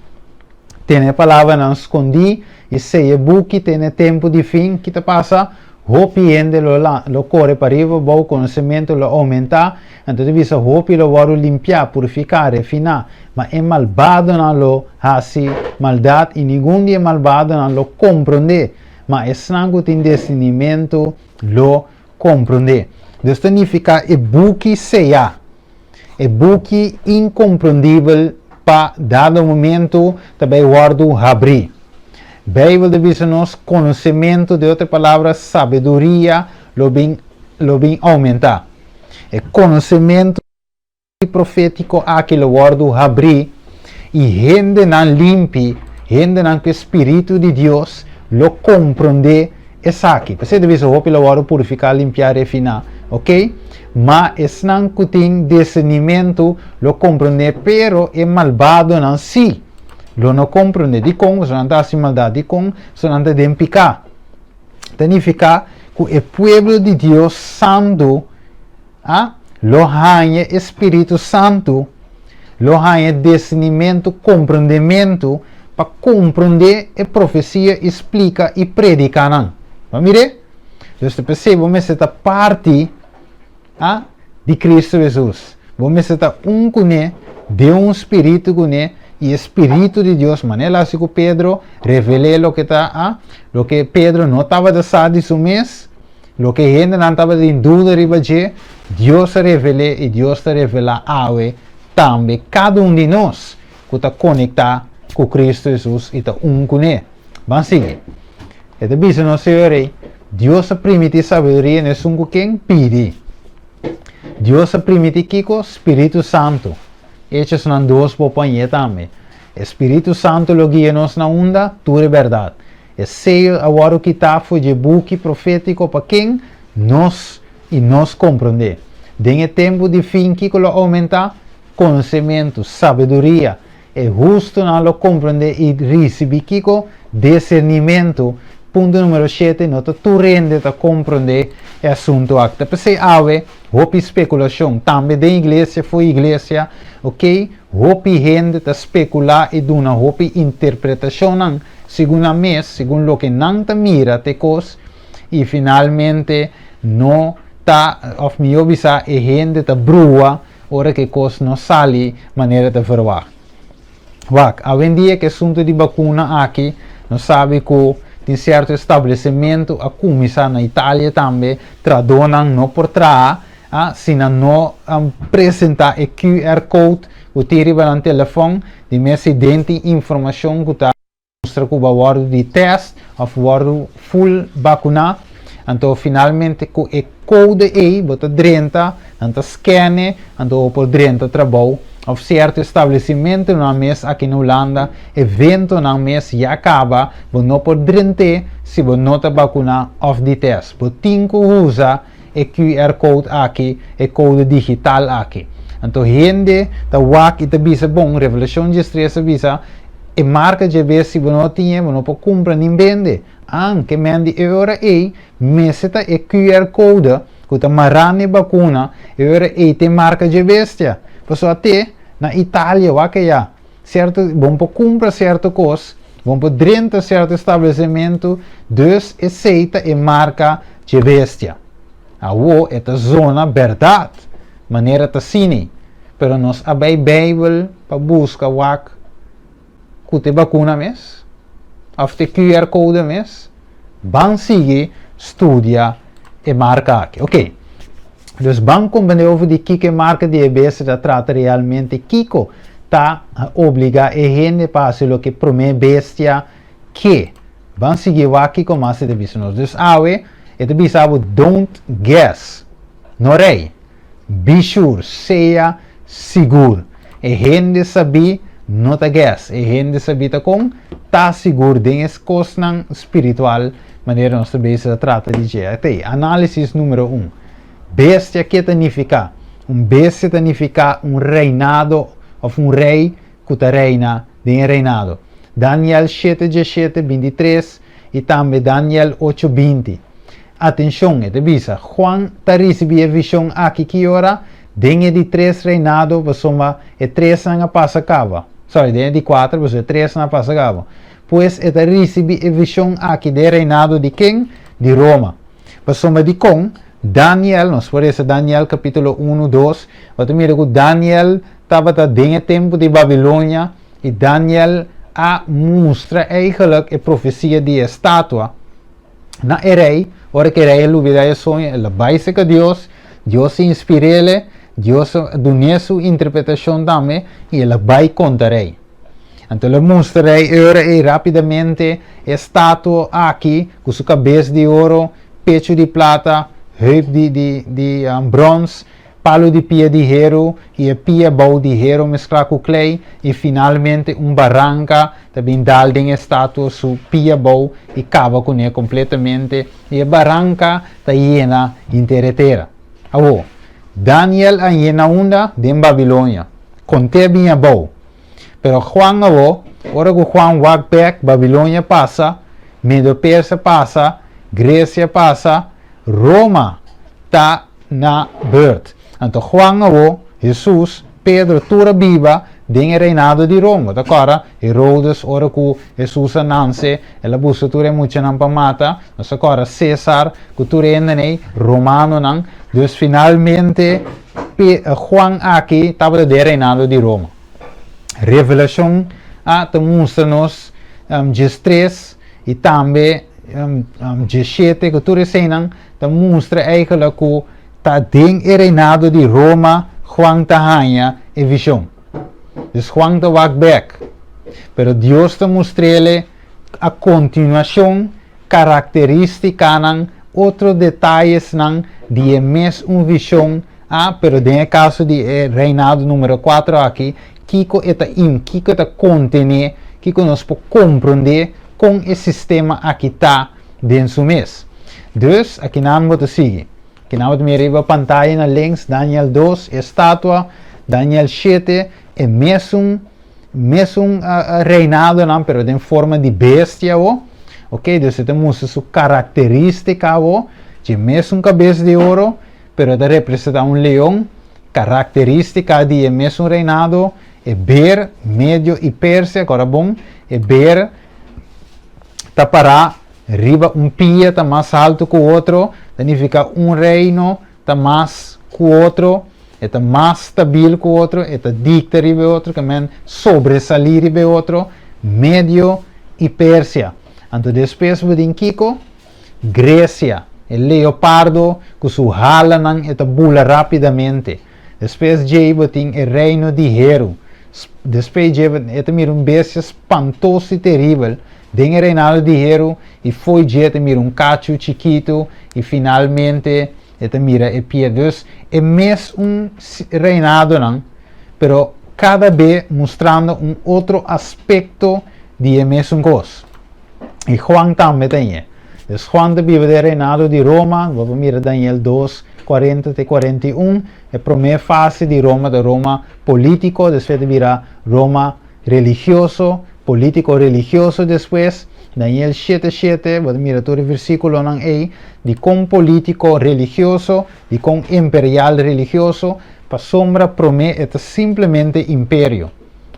tem a palavra não escondi e se é buque tem tempo de fim que te passa hopi ende lo corre para riba bom conhecimento lo aumenta então devia hopi lo varo limpiar purificar refinar mas é malvado não lo assim maldade e nenhum dia malvado não lo compreender mas é sangue tem discernimento lo compreender isso significa é buque seja é buque incompreendível para dado momento também guardo abrir. Bíblia diz nos conhecimento de outra palavra sabedoria lo bem aumentar. É conhecimento profético aqui lo guardo abrir e gente não limpe, gente não que espírito de Deus lo compreender essa aqui. Você deve ser o lo guardo purificar, limpiar, refinar, ok? Mas não que tem discernimento lo compreender, pero é malvado não si. Lo não compreende de com, se não está assim maldade de com, se não está de picar. Significa que o povo de Deus Santo, lo ganha Espírito Santo, lo ganha discernimento, compreendimento, para compreender a profecia, explica e predica. Vamos ver? Então, você percebe, você está parte de Cristo Jesus. Você está de Espírito com e Espírito de Deus, maneira assim que Pedro revelou o que está, o que Pedro não estava de su mês, o que gente não estava em dúvida de Deus revela e Deus revela a também cada de nós que está conectado com Cristo Jesus e está com ele. Vamos seguir. Este bicho não se Deus permite sabedoria nesse quem pede. Deus permite que o Espírito Santo. Estes são duas companhias também. Espírito Santo lo guia-nos na onda, tudo é verdade. É seio agora que está foi de buque profético para quem nós e nós compreender. Tem tempo de fim que lo aumenta conhecimento, sabedoria. É justo não lo compreender e receber que discernimento. Ponto número 7, não tu rende a compreender o assunto acta. Porque houve especulação. Também da igreja foi igreja, ok? Houve gente a especular e dar houve interpretação, segundo a mês, segundo o que não te mira, te cos, e finalmente não está, of me obisa, e gente a brua, ora que cos não sale maneira de verwar. Wak, a dia que assunto de vacuna aqui, não sabe que tem certo estabelecimento a começar na Itália também tradonam não por trás se não apresentar o QR Code que tira no telefone de minha identidade informação que está mostra que o guardo de teste ou guardo full vacuna então finalmente com o code aí bota 30 então scanne então por 30 trabalho of certo estabelecimento na mês aqui na Holanda, evento na mês já acaba, você não pode drente se você não está vacunado of de teste. Você tem que usar o QR Code aqui, o code digital aqui. Então, gente, está wak e está bisa bom, revelação de estresse bisa, e marca de vez se você não tinha, você não pode comprar nem vender. Anche mendi euro e meseta o QR Code, que está marrando vacuna, euro e te marca de bestia. Posso até na Itália, certo, vamos comprar certa coisa, vamos dentro de certo estabelecimento, dus aceita e marca de bestia. Awo esta zona verdade, maneira de cine, pero nós abei Bíblia para buscar que te vacuna mes, of te QR code mes, van seguir, estudia e marca aqui, ok? Dus bang compreender over die kike marca de EBS dat trata realmente kiko ta obliga e gente passe lo que promete bestia que van seguir wa kiko mas de business. Dus awe et bisabo don't guess. No rei. Be sure, seja seguro. e gente sabe não tá guess, e gente sabe tá com tá seguro de as coisas espiritual maneira nós também se trata de até análise número 1. Bestia que significa bestia significa reinado ou rei que tá reina de reinado. Daniel 7:23 e também Daniel 8:20. Atenção, é bisa. Juan tá recebendo a visão aqui que ora dentro de 3 reinado, basoma e 3 na passa acaba. Sorry, dentro de 4, basoma 3 na passa acaba. Pois é tá recebendo a visão aqui de reinado de quem? De Roma. Basoma de com Daniel, nós por isso Daniel capítulo 1, 2. Wat mira que Daniel estava dentro do tempo de Babilônia e Daniel a mostra eigenlijk a profecia de estátua na rei, ora que rei lubida é sonho, ela vai ser que Deus se inspira ele, Deus dá sua interpretação também e ela vai contra rei. Então ela mostra rei e rapidamente a estátua aqui com sua cabeça de ouro, pecho de prata, heup de bronze, palo de pia de hero e a pia bau de hero mesclado com clay e finalmente barranca também dal em estátua su pia bau e cava com ele completamente e a barranca está llena inteira. Abo, Daniel a llena onda de Babilônia, conte bem a bau. Pero Juan abo, ora que Juan walk back, Babilônia passa, Medo Persa passa, Grécia passa, Roma está na birth. Então Juan abo, Jesus, Pedro, toda viva dentro do reinado de Roma. Agora, Herodes, ora que Jesus nasce, ela busca tudo muito não para matar. Mas agora César, que tudo é romano não. Então finalmente Juan aqui estava dentro do reinado de Roma. Revelação te mostra-nos 3 e também 7 que tudo é não, te mostra eigenlijk que está dentro do reinado de Roma, Juan está ganha a visão. Dus Juan está walk back. Pero Deus te mostra ele a continuação, característica, outros detalhes de mesma visão. Pero no caso de reinado número 4 aqui, Kiko está contene, Kiko nós podemos compreender com o sistema aqui está dentro do mês. Dus aqui não vamos seguir. Aqui não vamos ver a pantalla na links, Daniel 2, estátua, Daniel 7, é mesmo reinado, não, pero em forma de bestia, ok? Dus você mostra sua característica, de mesmo cabeça de ouro, pero representa leão, característica de mesmo reinado, é ver, médio e Pérsia, agora bom, é ver, tá para riba pia, tá mais alto que o outro, significa reino, tá mais que o outro, é mais stabil que o outro, é dicta riba o outro, também sobresalir riba o outro, médio e Pérsia. Então depois vem Kiko, Grécia, o leopardo, que sua hala bula rapidamente. Depois tem o reino de Hero. Depois tem bestia espantoso e terrível. Tem o reinado de Hero e foi cacho chiquito e finalmente mira e piedus. É mesmo reinado, não? Pero cada vez mostrando outro aspecto de mesmo coisa. E Juan também tem. Dus Juan de vive de reinado de Roma, vamos mirar Daniel 2, 40-41, a primeira fase de Roma político, depois vira Roma religioso, político religioso depois, Daniel 7:7, vamos mirar todo o versículo aí, de com político religioso, de com imperial religioso, para sombra promete é simplesmente império.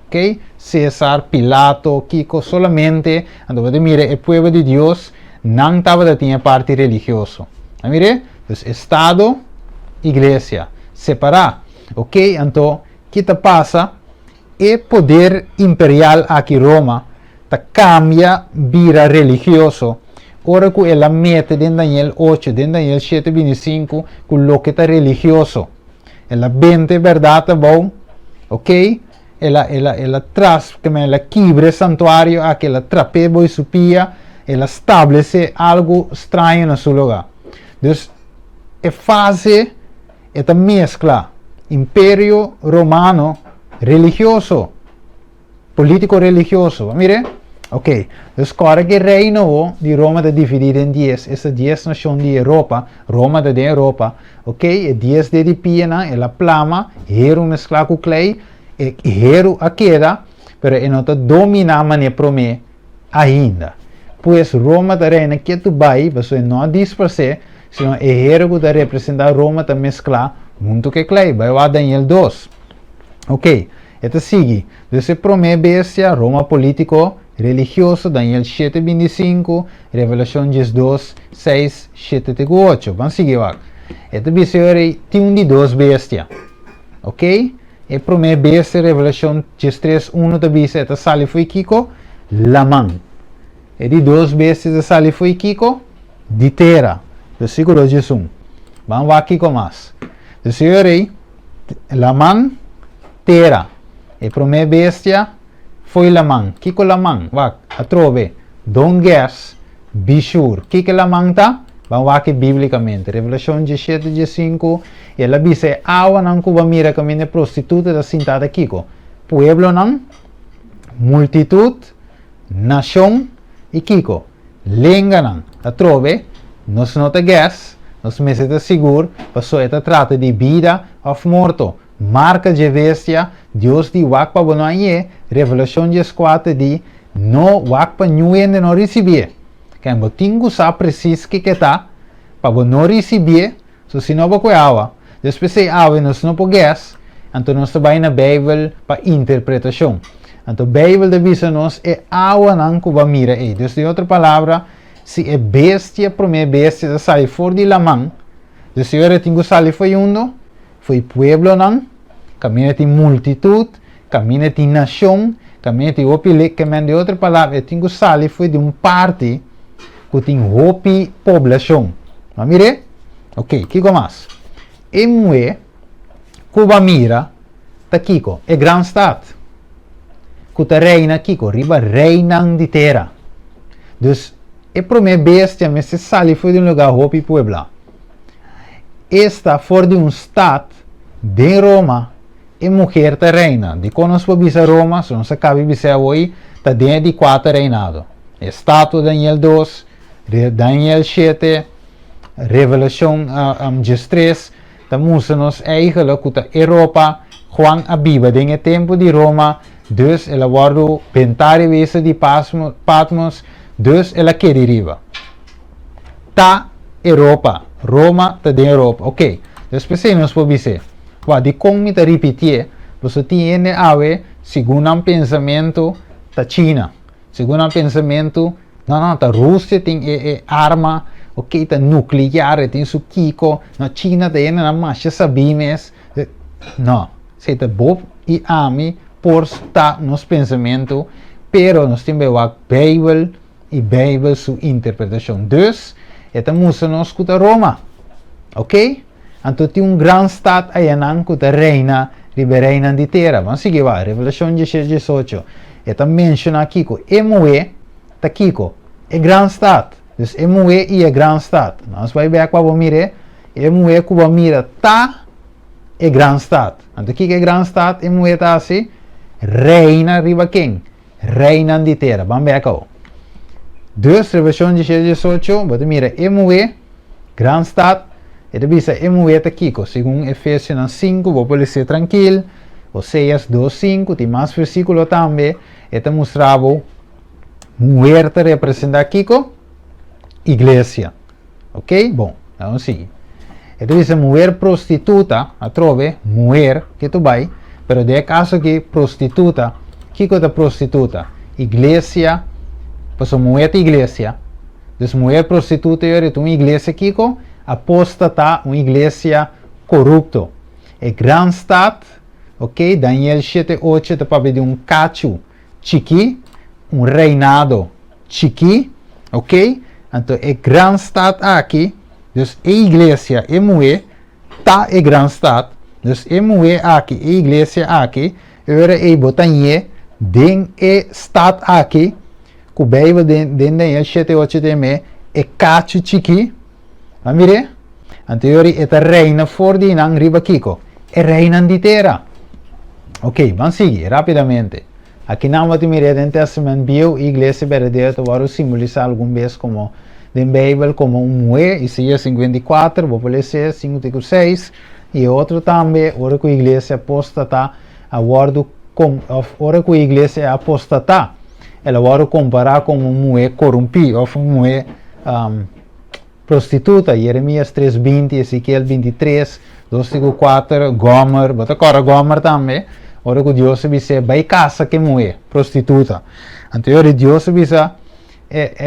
Ok? César, Pilato, Kiko, solamente, então vamos mirar o povo de Deus, não estava tinha parte religioso. Mire, então, Estado, Igreja, separar. Ok? Então, o que passa? O poder imperial aqui em Roma cambia, vira religioso. Ora que ela mete dentro Daniel 8, dentro Daniel 7:25, com o que está religioso. Ela vende verdade, bom? Ok? Ela traz, ela quebra o santuário, ela trapeia e supia, ela estabelece algo estranho no seu lugar. Então, a fase é mescla Império Romano religioso, político-religioso. Mire? Ok, dus agora que reino de Roma está dividido em 10, essa 10 nações de Europa, Roma está de Europa, ok? E 10 de Piena, ela plama, hero mesclar com clay, e hero a queda, pero não está dominar maneira prome ainda. Pois Roma está reina que tu vai, você não diz para ser, senão hero que está representar Roma está mesclar junto com clay, vai lá Daniel 2. Ok, então sigue, você prome bestia, Roma político, religioso, Daniel 7:25, Revelação 12, 6, 7-8. Vamos seguir lá. Este bisogna tem de duas bestias. Ok? E primeira bestia, Revelação 13, 1, da bestia, esta sali foi Kiko, Laman. E de duas bestias, esta sali foi Kiko, de terra. Versículo 11. Vamos lá Kiko mais. Bisogna Laman, terra. E primeira bestia, foi Laman. Kiko Laman, vak, a trove, don't guess, be sure. Kiko Laman ta, vamos aqui biblicamente. Revelação 17:5, ela diz, awa nang kubamira kami ne prostituta da sintada Kiko. Pueblo nang, multitud, nação e Kiko. Lenga nang, a trove, nos nota guess, nos meseta seguro, passou esta trata de vida of morto. Marca de bestia, Deus di wakpa bonaye, Revelação 14 di, no wakpa nyuende no recibir. Quem botingo sa precis que tá, para não receber, so se não vai awa. Depois se awa nós não podemos, então nós trabalhamos na Bíblia para interpretação. Então a Bíblia avisa nós é awa não cuba mira aí. Então de outra palavra, se é bestia, primeira bestia, sai fora de la mão, o Senhor tinha sali foi uno, foi pueblo não, caminha tem multitud, caminha tem nação, caminha tem opile, caminha de outra palavra, tinha sali foi de parte que tem hopi população. Mas mire, ok, que mais? E mulher, Cuba mira, tá Kiko, é grande estado, que tá reina Kiko, riba reina de terra. Dus, é primeira bestia, mas se sali foi de lugar hopi puebla. Esta fora de estado de Roma, e mulher tá reina. De quando nós vamos a Roma, se não se cabe bisa hoje, tá dentro de 4 reinado. Estado Daniel 2, Daniel 7, Revelação 13, tá mostra-nos eigenlijk que a Europa, Juan a Bíblia, dentro do tempo de Roma, dus ela guardou pentare vese de Patmos, dus ela quer riba. Tá Europa, Roma tá dentro Europa, ok. Depois nós podemos dizer, de como me repetir, você tem ave, segundo um pensamento da China, segundo um pensamento, não, da Rússia tem arma, ok, tá nuclear, tem su Kiko, na China tem na marcha sabimos, não, se tá bob e ami, por estar nos pensamento, pero nós temos a Bíblia e Bíblia sua interpretação. Dus, estamos nos escuta Roma, ok? Então tem grande estado aí que a reina reina de terra. Vamos seguir lá, Revelação 17:18. Então menciona aqui que Emoe está aqui, é grande estado. Então Emoe e é grande estado. Nós vamos ver aqui, vamos mirar. Emoe que vamos mirar tá é grande estado. Então aqui é grande estado, Emoe está assim, reina riba quem? Reina de terra. Vamos ver aqui. Dus Revelação 17:18, vamos mirar Emoe, grande estado. E depois é mulher aqui, segundo Efésios 5, vou poder ser tranquilo. Oséias 2:5, tem mais versículo também. E mostrava mulher te representa aqui, igreja. Ok? Bom, vamos seguir. E depois a mulher prostituta, a trove, mulher que tu vai, pero de caso que prostituta, que é prostituta? Igreja, pois a mulher é igreja. Então, mulher prostituta é uma igreja aqui, apóstata, uma igreja corrupta. É grande estado, ok? Daniel 7:8 está para pedir um cacho chiqui, um reinado chiqui, ok? Então é grande estado aqui, então a igreja é mulher, tá é grande estado, então é mulher aqui, a igreja aqui, agora é botanha, den é estado aqui, que o Bíblia den Daniel 7:8 também é cacho chiqui. Mas mire, anteriori é a reina fora de não riba Kiko, é reina de terra. Ok, vamos seguir rapidamente. Aqui não vamos mirar em Testamento Bio, Igreja Verdadeira, vamos simbolizar algum vez como na Bíblia como mulher, Isaías 54, vou ler 56, e outro também, ora que a Igreja apostata, ora que a Igreja apostata, ela vai comparar com uma mulher corrompida, ou uma mulher prostituta, Jeremias 3:20, Ezequiel 23, 2:4, Gomer, bota agora Gomer também, ora que Deus dice, vai casa que mulher, prostituta. Anterior Deus dice,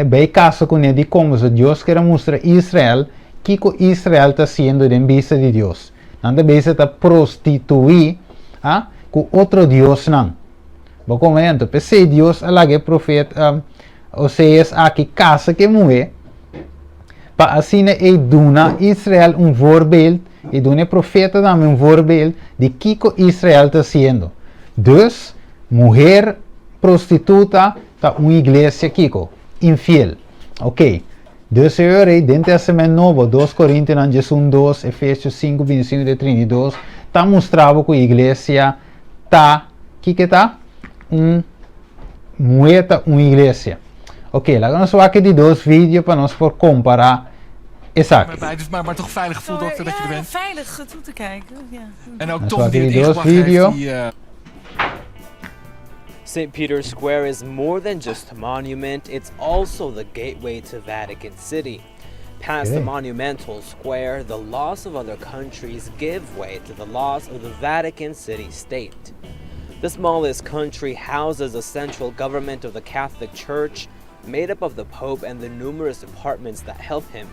vai casa com ele como se Deus quer mostrar Israel, que Israel está sendo em vista de Deus. Não deve está prostituir com outro Deus não. Bom comento, pensei Deus alague profeta, ou seja, aqui casa que mulher, para assim e duna Israel voorbeeld, e duna profeta também voorbeeld de que Israel está sendo. Dus, mulher prostituta está uma igreja Kiko, infiel. Ok. Dus eu dentro do Testamento Novo, 2 Coríntios 1:2, Efésios 5:25-32, está mostrado que a igreja está, que está? Mueta uma igreja. Ok, lá nós vamos aqui de 2 vídeos para nós for comparar. Exact. Maar toch veilig gevoel, dokter, dat je er bent. Veilig toe te kijken. Ja. En ook Dat toch was die die ingebracht video. heeft die... St. Peter's Square is more than just a monument, it's also the gateway to Vatican City. Past the monumental square, the laws of other countries give way to the laws of the Vatican City State. The smallest country houses a central government of the Catholic Church, made up of the Pope and the numerous departments that help him.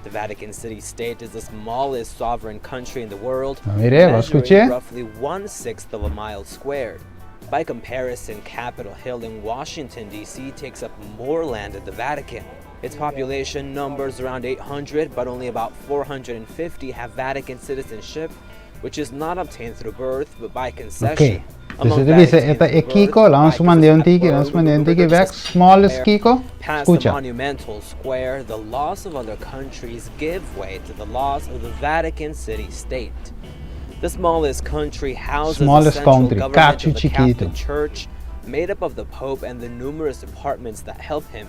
The Vatican City State is the smallest sovereign country in the world, measuring roughly 1/6 of a mile squared. By comparison, Capitol Hill in Washington, D.C. takes up more land than the Vatican. Its population numbers around 800, but only about 450 have Vatican citizenship, which is not obtained through birth, but by concession. Okay. Dus het is het Kiko, langsam aan de antike weg, smallest Kiko. Past the monumental square, the laws of other countries give way to the laws of the Vatican City State. The smallest country houses a central government of the Catholic Church, made up of the Pope and the numerous departments that help him.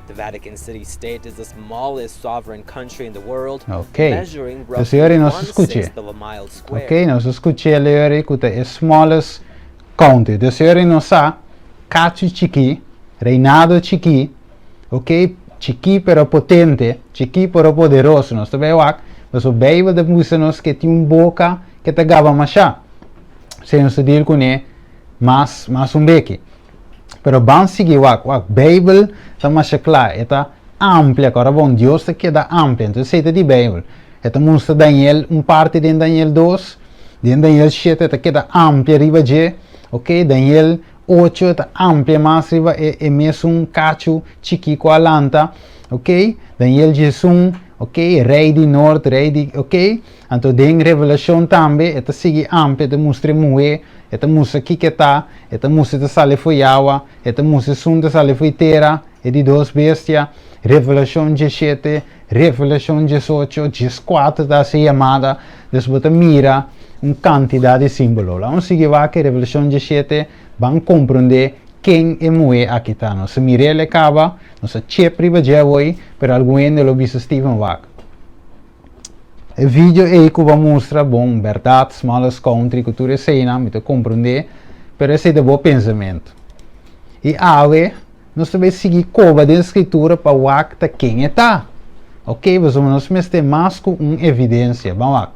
The Vatican City State is the smallest sovereign country in the world, measuring roughly 1/6 of a mile square. Ok, nós escutamos ele que é smallest country. Dus jullie não sa, cacho chiqui, reinado chiqui, ok, chiqui pero potente, chiqui pero poderoso. Nós também mas o Bíblia de nós que tem boca que te gaba machá. Se nós dizer com ele, mas beque. Pero vamos seguir Bíblia tá machá claro, está ampla, agora bom Deus te queda ampla. Então se de Bíblia, está mostra Daniel, parte de Daniel 2, de Daniel 7 te queda ampla riba de. Ok, Daniel 8 está amplia mais riba é mesmo cacho chiquico alanta. Ok, Daniel 11, ok, rei de norte, rei de, ok. Então tem revelação também, está sigue amplia, está mostra moe, está mostra que está, está mostra de sale foi água, está mostra sunta sale foi terra, é de 2 bestias. Revelação 17, Revelação 18, 14 está se chamada, depois mira quantidade de símbolos. Vamos seguir aqui, Revelação 17, vamos compreender quem é mulher aqui está. Nossa Mirelle acaba, nossa Chepri vai já hoje, para alguém do Bispo Stephen Wack. O vídeo é que vai mostrar, bom, verdade, smallest country, cultura cena, para compreender, para esse é bom pensamento. E agora, nós também seguir cova da escritura para Wack tá quem está. Ok, nós vamos ter mais com uma evidência, vamos lá.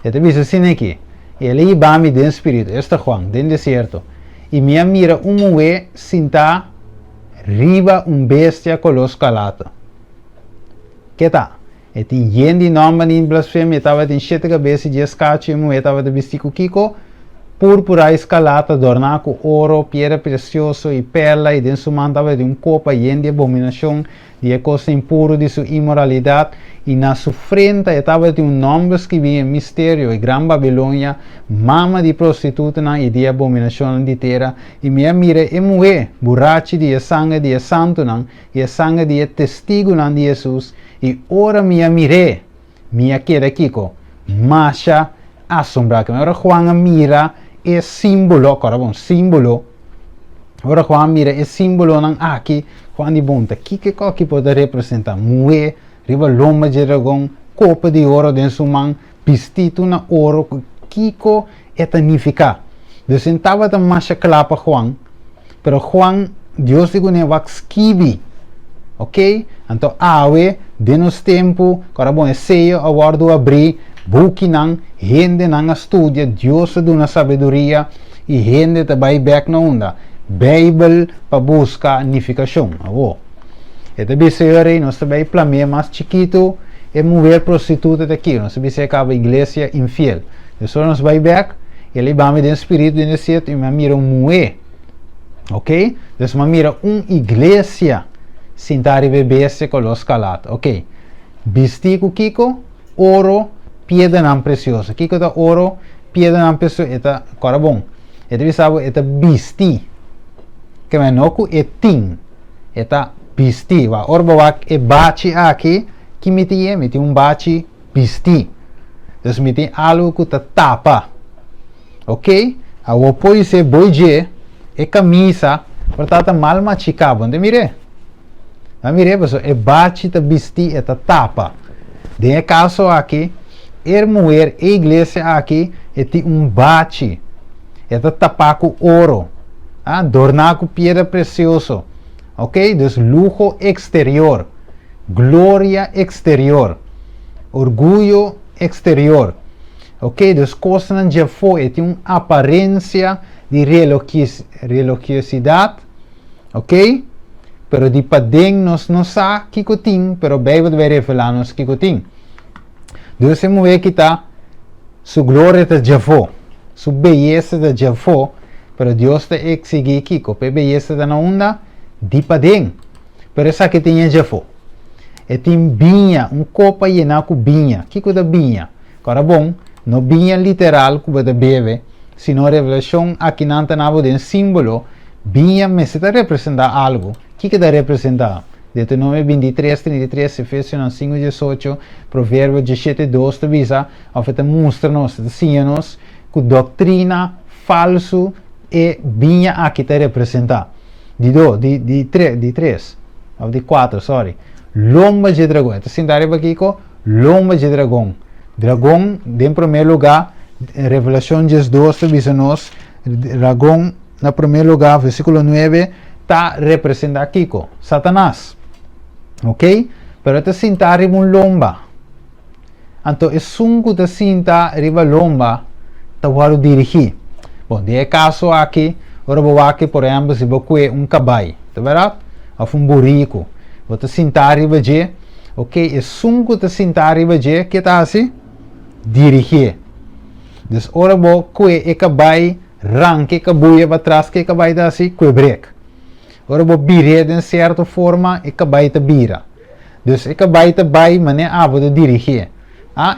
Então, isso assim aqui. Ele vai me dar espírito. Este Juan, dentro do deserto. E minha mira mulher sinta riba bestia coloscalata. Que tá? E tem gente de nome em blasfêmia. Estava em 7 cabeças de escacho. E mulher estava de vestido Kiko. Púrpura escalata, adornada com ouro, pedra preciosa e perla. E dentro mão estava de copa de abominação. De coisa impuro de sua imoralidade. E na sua frente estava de nome escrito em mistério, e Gran Babilônia, mama de prostituta e de abominação de terra. E minha mira é mulher, borracha de sangue de santo, e sangue de testigo de Jesus. E ora minha mira, minha queda Kiko, macha assombra, que agora Juan mira é símbolo, corabon, símbolo. Ora Juan mira é símbolo ng aqui, Juan di bonta, que aqui pode representar mue, riba loma de dragão, copa de ouro dentro sua mão, vestido na ouro, kiko etanifica. Dus sentava ta masha clapa Juan, pero Juan Deus digo ne wax kibi. Ok? Então awe denos tempo, corabon é seio awardo abrir, buki nang, gente nang estudia, Deus do na sabedoria e gente ta vai back na onda. Bible para buscar unificação. Esta bisera nós também planejamos mais chiquito e mover prostituta daqui. Nós bisera acaba igreja infiel. Então nós vai back, ele vai me espírito de necessidade e me mira moer. Ok? Então me mira igreja sentar e beber com os calados. Ok? Bistico kiko, ouro, piedra não preciosa. Kiko da ouro, piedra não preciosa. Eta corabon. Eta bisabo eta bisti. Que me noku é ting, eta bisti, va orba wak é bachi aqui, que meti bachi bisti, dus meti algo que ta tapa, ok? A opoi se boije é camisa, portanto mal machicabo, onde mire? A mire, pessoal, é bachi ta bisti eta tapa. De caso aqui, mulher e igreja aqui é bachi, eta tapaco ouro. Adornar com piedra preciosa, ok? Dus lujo exterior, glória exterior, orgulho exterior, ok? Dus coisas não já foi, tem uma aparência de religiosidade, ok? Pero de padeng nós não sabe que tem, pero a Bíblia vai revelar nos que tem. Dus você vai quitar sua glória de Javô, sua beleza de Javô. Pero Deus te exige kiko, pe beleza da na onda, di padeng. Pero essa que tinha já foi. E tem binha, copa llena com binha. Kiko da binha. Agora bom, não binha literal que você bebe, sino revelação aqui não tem nada de símbolo. Binha me se está representar algo. Que está representar? Deuteronômio 23, 33, Efésios 5, 18, Provérbios 17, 2, te visa, oferta mostra-nos, te ensina-nos, que doutrina falso e vinha aqui te representar. De 3, ou de 4, sorry. Lomba de dragão. Então, sentar aqui com lomba de dragão. Dragão, em primeiro lugar, Revelação 12, diz-nos, dragão, na primeiro lugar, versículo 9, está representando aqui com Satanás. Ok? Pero te sentar em lomba. Então, é sungo te sentar em lomba, te vou dirigir. Bom, de caso aqui, ora vou aqui, por exemplo, se você caballo, tá vendo? Ou burrico, você sentar e vai, ok? É sungo te sentar e vai, que está assim? Dirigir. Então, ora vou que caballo, ranque cabuia para trás, que caballo está assim, que break. Ora vou virar de certa forma, e caballo te vira. Então, caballo te vai, mas não vou dirigir.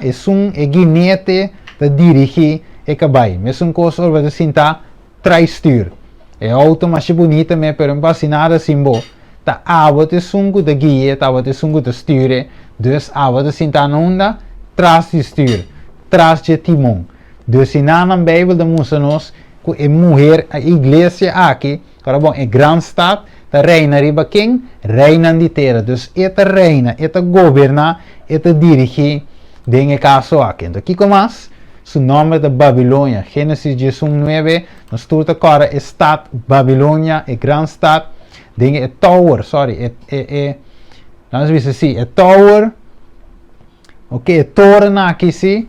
É sum, é guinete, te dirigir. E cabai, mas um coisa vai sentar traistuur. É auto mais bonita, mas para um vacinado símbolo, tá água de sungo de guia, tá água de sungo de sturen, dus água de sentar na onda, trás de stuur, trás de timão. Dus se na Bíblia de nos que é mulher a igreja aqui, agora bom, é grande estado, tá reina riba king, reina de terra, dus esta reina, esta governa, esta dirige, den caso aqui. Então aqui como mais? Su nome de Babilônia. Gênesis 19, nos turta agora é estado Babilônia, é grande estado, é tower, sorry, vamos ver assim, é tower, ok, é torre aqui sim,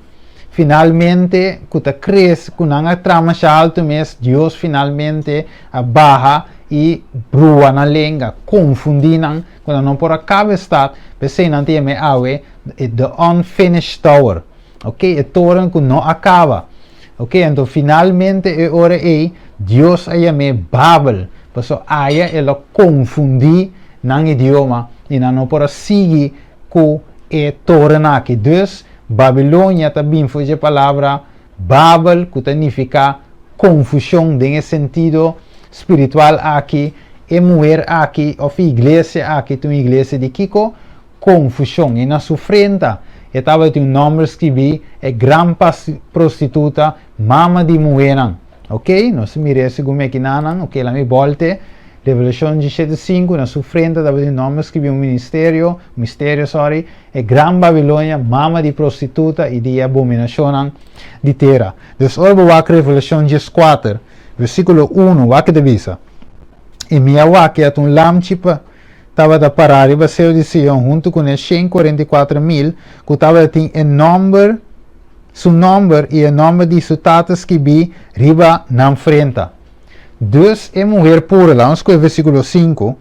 finalmente, quando cresce, quando não trama alto, mas Deus finalmente barra e brua na língua, confundindo, quando não por acaba estado, pensei não tem me awe, the unfinished tower. Ok, é torre que não acaba. Ok, então finalmente é hora aí, Deus aí me Babel, porque aí ela confundir no idioma e não pode seguir com é torre aqui. Dus Babilônia também foi a palavra Babel, que significa confusão, em sentido espiritual aqui, e mulher aqui, ou igreja aqui, uma igreja de Kiko, confusão, e na sua frente. Estava tem um nome escrevi, é grande prostituta, mama de moeran. Ok? Nós miramos como é que não, ok? Lá me volte. Revelação 17:5, na sua frente, estava de nome, escreveu um mistério, é Gran Babilônia, mama de prostituta e de abominação de terra. Então, olha o Revelação 14, versículo 1, o que divisa. E minha waki é um lamchipa, estava da parar e baseu de Sion, junto com os 144.000, que estava tem em número, seu número e o nome de sua tatas que vi, riba na frente. Dus é mulher pura, lá vamos com o versículo 5,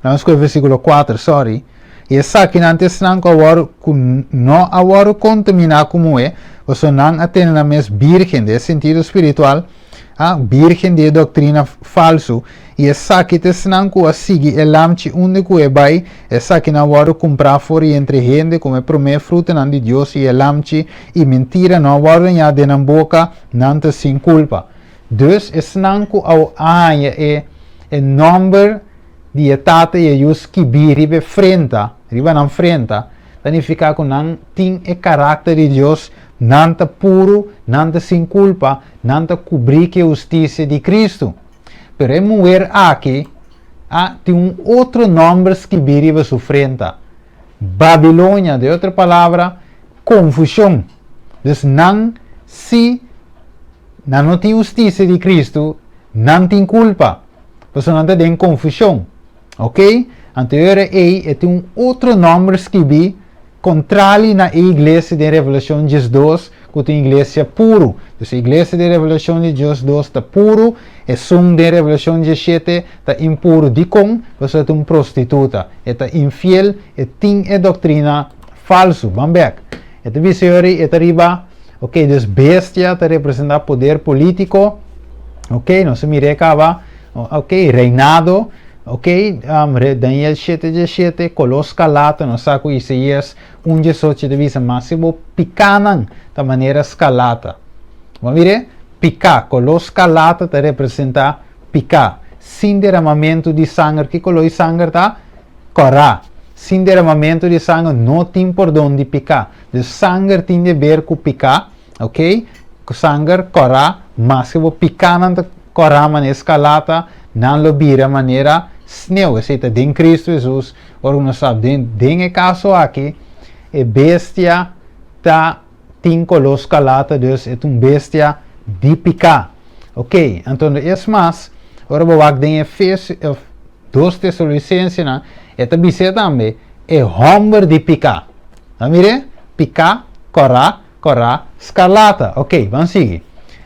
lá vamos com o versículo 4, sorry, e essa que antes não agora contaminar como é, você não atende a mais virgem, de sentido espiritual, virgem de doutrina falso, e essa que não a seguir, o lamche único é vai, essa que não agora comprar fora entre gente, como é primeiro fruto de Deus, e o lamche, e mentira não agora já de na boca, não te sem culpa. Dus is nanku au anya e number di etata e jus kibi ribe riba nan frenta, significa que não tem o caráter de Deus, não está puro, não está sem culpa, não está cobrir a justiça de Cristo. Pero a mulher aqui tem outro nome que riba sua frente. Babilônia, de outra palavra, confusão. Então, não tem justiça de Cristo, não tem culpa. Você não tem confusão. Ok? Anterior tem outro nome que vi contrário na igreja de Revelação 2, que tem igreja puro. Então, a igreja de Revelação 2 está puro, e som de Revelação 17 está impuro de com, você é prostituta, está infiel, e tem a doutrina falso. Vamos ver. Então, está riba. Ok, então bestia está representando poder político. Ok, não se mire acaba. Ok, reinado. Ok, Daniel 7:17, Colosca lata, não saco Isaías 1:18 de visa máximo, picanan da maneira escalata. Vamos ver? Picar, Colosca lata está representa picar. Sem derramamento de sangue, que coloi sangue tá? Corá. Sem derramamento de sangue não tem por onde picar. O sangue tem a ver com picar, ok? O sangue corá, mas se você picar na corá maneira escalata, não lo vira maneira sneu. Ou seja, em Cristo Jesus, ou não sabe, em caso aqui, a bestia tem colos escalata, dus é uma bestia de picar, ok? Então, é mais, agora vou ver em Efésios 2 Tessalonicenses, esta bisa também é homem de picar. Tá mire? Picar, corá, escarlata. Ok, vamos seguir.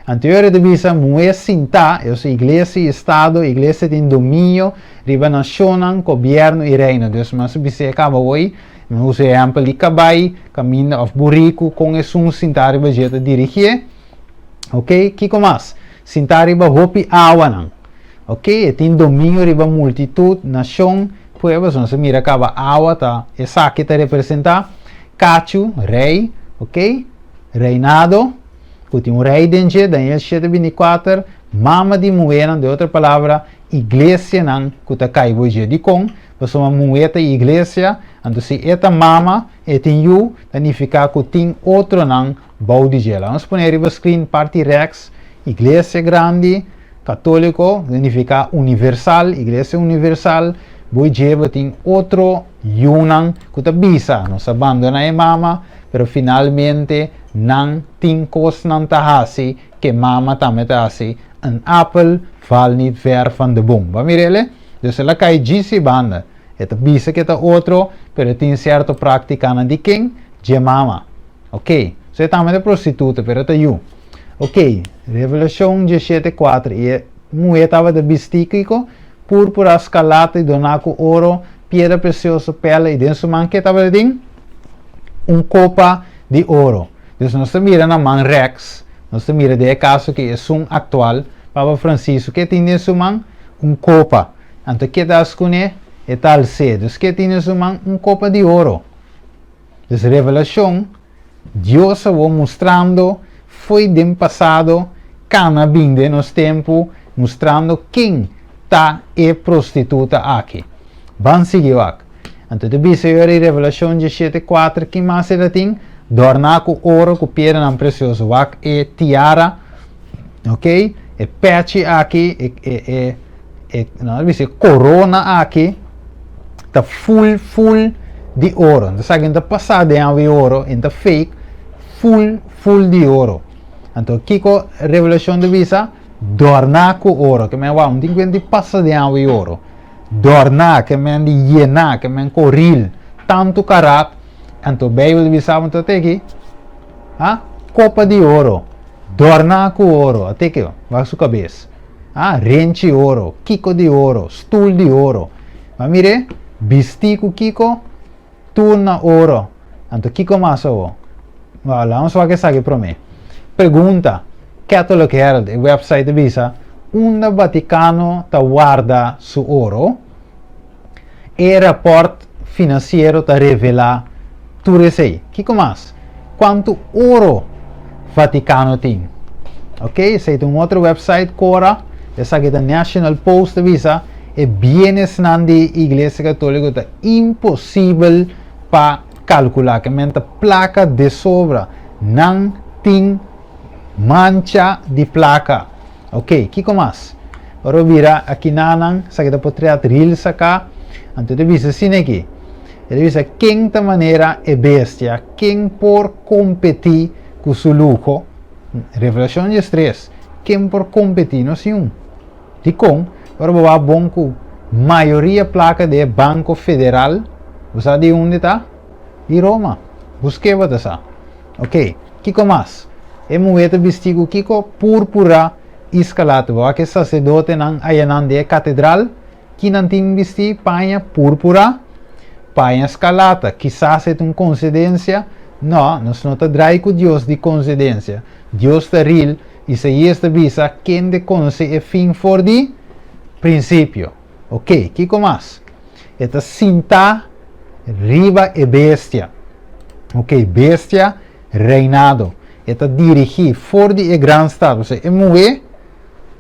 Anterior de bisa mulher sinta, é a igreja e estado, igreja tem domínio, riba nacional, governo e reino. Deus, mas bisa acaba hoje, mas o exemplo de cabai, caminho of burrico, com esse sinta riba jeta dirigir. Ok, que mais? Sinta riba hopi awanan. Ok, tem domínio riba multitud, nação, pueblos, não se mira acaba água, tá? Essa aqui está representa cacho, rei, ok? Reinado, que tem um rei dentro, Daniel 7:24, mama de moeda, de outra palavra, igreja não, que está caindo hoje de com, mas uma moeda igreja, então se esta mama, tem you, significa que tem outro não, bau de gela. Vamos pôr no screen, parte rex, igreja grande, católico, significa universal, igreja universal, boi jeba tem outro yunan que ta bisa, nos abandona a mama, pero finalmente não tem coisa não tá assim, que mama também tá assim, um apple val niet ver van de boom. Vamos ver ele? Dus ela cai de banda, eta bisa que tá outro, pero tem certo prática na de quem? De mama. Ok? Você também é prostituta, pero tá you. Ok, Revelação 17:4, e mulher estava de vestígico, púrpura escarlata e donaco ouro, pedra preciosa, pele, e dentro do que estava de copa de ouro. Então, nós mira na mão rex, nós mira de caso que é um atual, Papa Francisco, que tem nesse mão copa. Então, que está escondendo é tal cedo, que tem nesse mão copa de ouro. Então, Revelação, Deus está mostrando, foi do passado, cana binde nos tempos, mostrando quem está e prostituta aqui. Vamos seguir aqui. Então, debisa em Revelação 17:4, que mais ele tem? Dornar com ouro, com pedra não precioso. Aqui é tiara, ok? E patch aqui, não dice corona aqui, tá full de ouro. Então, sabe que tá passado de ouro, então fake, full de ouro. Então, kiko revelação de visa, dorna com ouro, que me um tem que passa de ouro. Dorna, que me de llena, que me corril, tanto carat. Então, Bible de visa, então aqui, copa de ouro, dorna com ouro, até que vai sua cabeça. Renche ouro, kiko de ouro, stool de ouro. Mas mire, bistico kiko, turna ouro. Então, kiko mais ouro. Vamos ver o que sabe para mim. Pergunta, Catholic Herald, o website de visa, onde Vaticano guarda su ouro, e rapport financeiro revela tudo isso aí. Kiko mais? Quanto ouro Vaticano tem? Ok? Esse é um outro website, Cora, essa aqui é a National Post de visa, e bienes na Igreja Católica é impossível para calcular, que a placa de sobra não tem mancha de placa. Ok, que mais? Agora vira aqui na essa aqui é portrait real saca, então de visa assim aqui. Ele diz quem da maneira é bestia, quem por competir com seu luxo, revelação de estresse, quem por competir não sei de com, agora vai bom com maioria placa de Banco Federal, você de onde está? De Roma, busquei o que ok, que mais? É moeda vestido kiko púrpura escalado, que sacerdote não ayanan de catedral, que não tem vestido panha púrpura, panha escalata, quizás é uma coincidência, não está trai com Deus de coincidência, Deus está real, e se esta visa, quem de conhece é fim for de princípio, ok, que mais? Esta cinta riba é bestia, ok, bestia reinado. Eta dirigir for de gran stad, ou seja, moe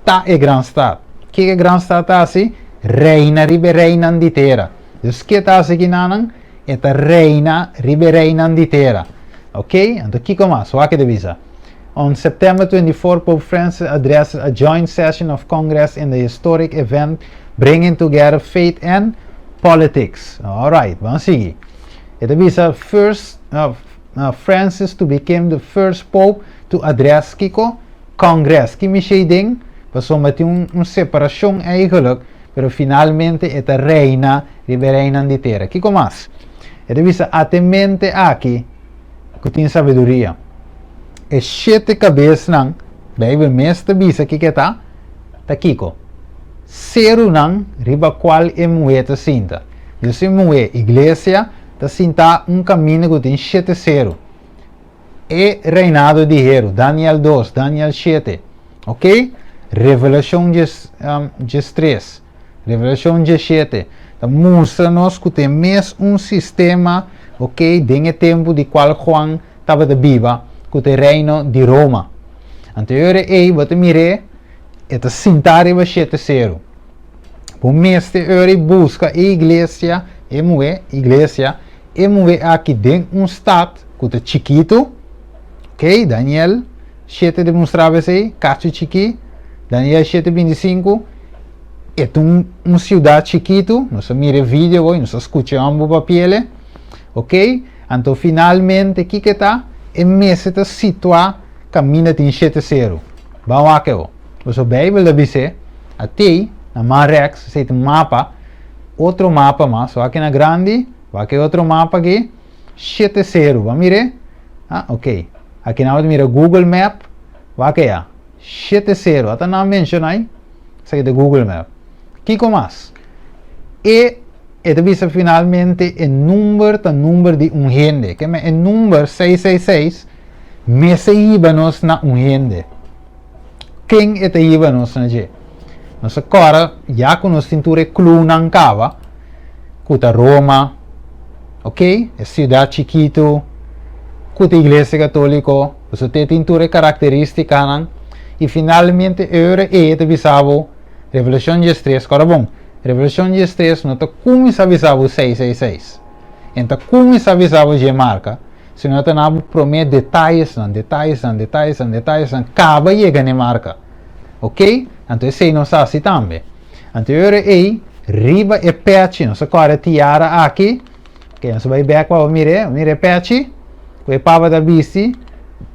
tá é gran stad. Que é gran stad tá assim? Reina ribe reina de terra. Dus que tá assim que nanan? Eta reina ribe reina de terra. Ok? Então que mais? O que devisa? On September 24, Pope Francis addressed a joint session of Congress in the historic event bringing together faith and politics. All right, vamos seguir. Eta visa Francis to become the first pope to address Kiko Congress. Que me shading, passou a uma separação eigenlijk, pero finalmente esta reina reina de terra. Kiko mais? Ele diz atentamente aqui, que tem sabedoria. E 7 cabeças não, Bible mestre bisa que está, tá Kiko. Zero não, riba qual é moeda cinta. Eu sei moeda, igreja, tá cinta caminho que tem 7-0. E reinado de Hero, Daniel 2, Daniel 7. Ok? Revelação de 3, Revelação de 7. Então, mostra-nos que tem mesmo sistema, ok? Dengue tempo de qual Juan estava de viva, que tem reino de Roma. Anterior aí, você mire, é cinta riba 7-0. O mestre ore busca a igreja, igreja, aqui dentro estado que é chiquito, ok? Daniel 7 demonstrava isso, cacho chiqui, Daniel 7:25, é uma cidade chiquito, nós mira vídeo hoje, nós escutamos o papel, ok? Então finalmente, aqui que está, é mesmo está situado, caminha em 7-0. Vamos aqui, o Bíblia da BC, até, na Marex, tem um mapa, outro mapa mais, só aqui na grande, vai aqui outro mapa aqui, 7-0, vamos mirar? Ok. Aqui na mira Google Map, vai aqui, 7-0, até não mencionei, isso aqui é Google Map. Que mais? E visa finalmente o número de um gente, que é o número 666, me se íbanos na um gente. Quem é te íbanos na gente? Nós agora, já com a cintura clunan cava, cuta Roma, ok? É cidade chiquito, cuta igreja católica, você tem cintura característica, e finalmente, te visava, Revelação de 3, agora bom, Revelação de 3, não está como se avisava 666. Então, como se avisava de marca, se não está na promete detalhes, acaba chegando em marca. ok? Então esse aí nós assim também. Então eu aí riba e peixe, nós agora tiara aqui, ok? Nós vai back para mire peixe, com a pava da bici,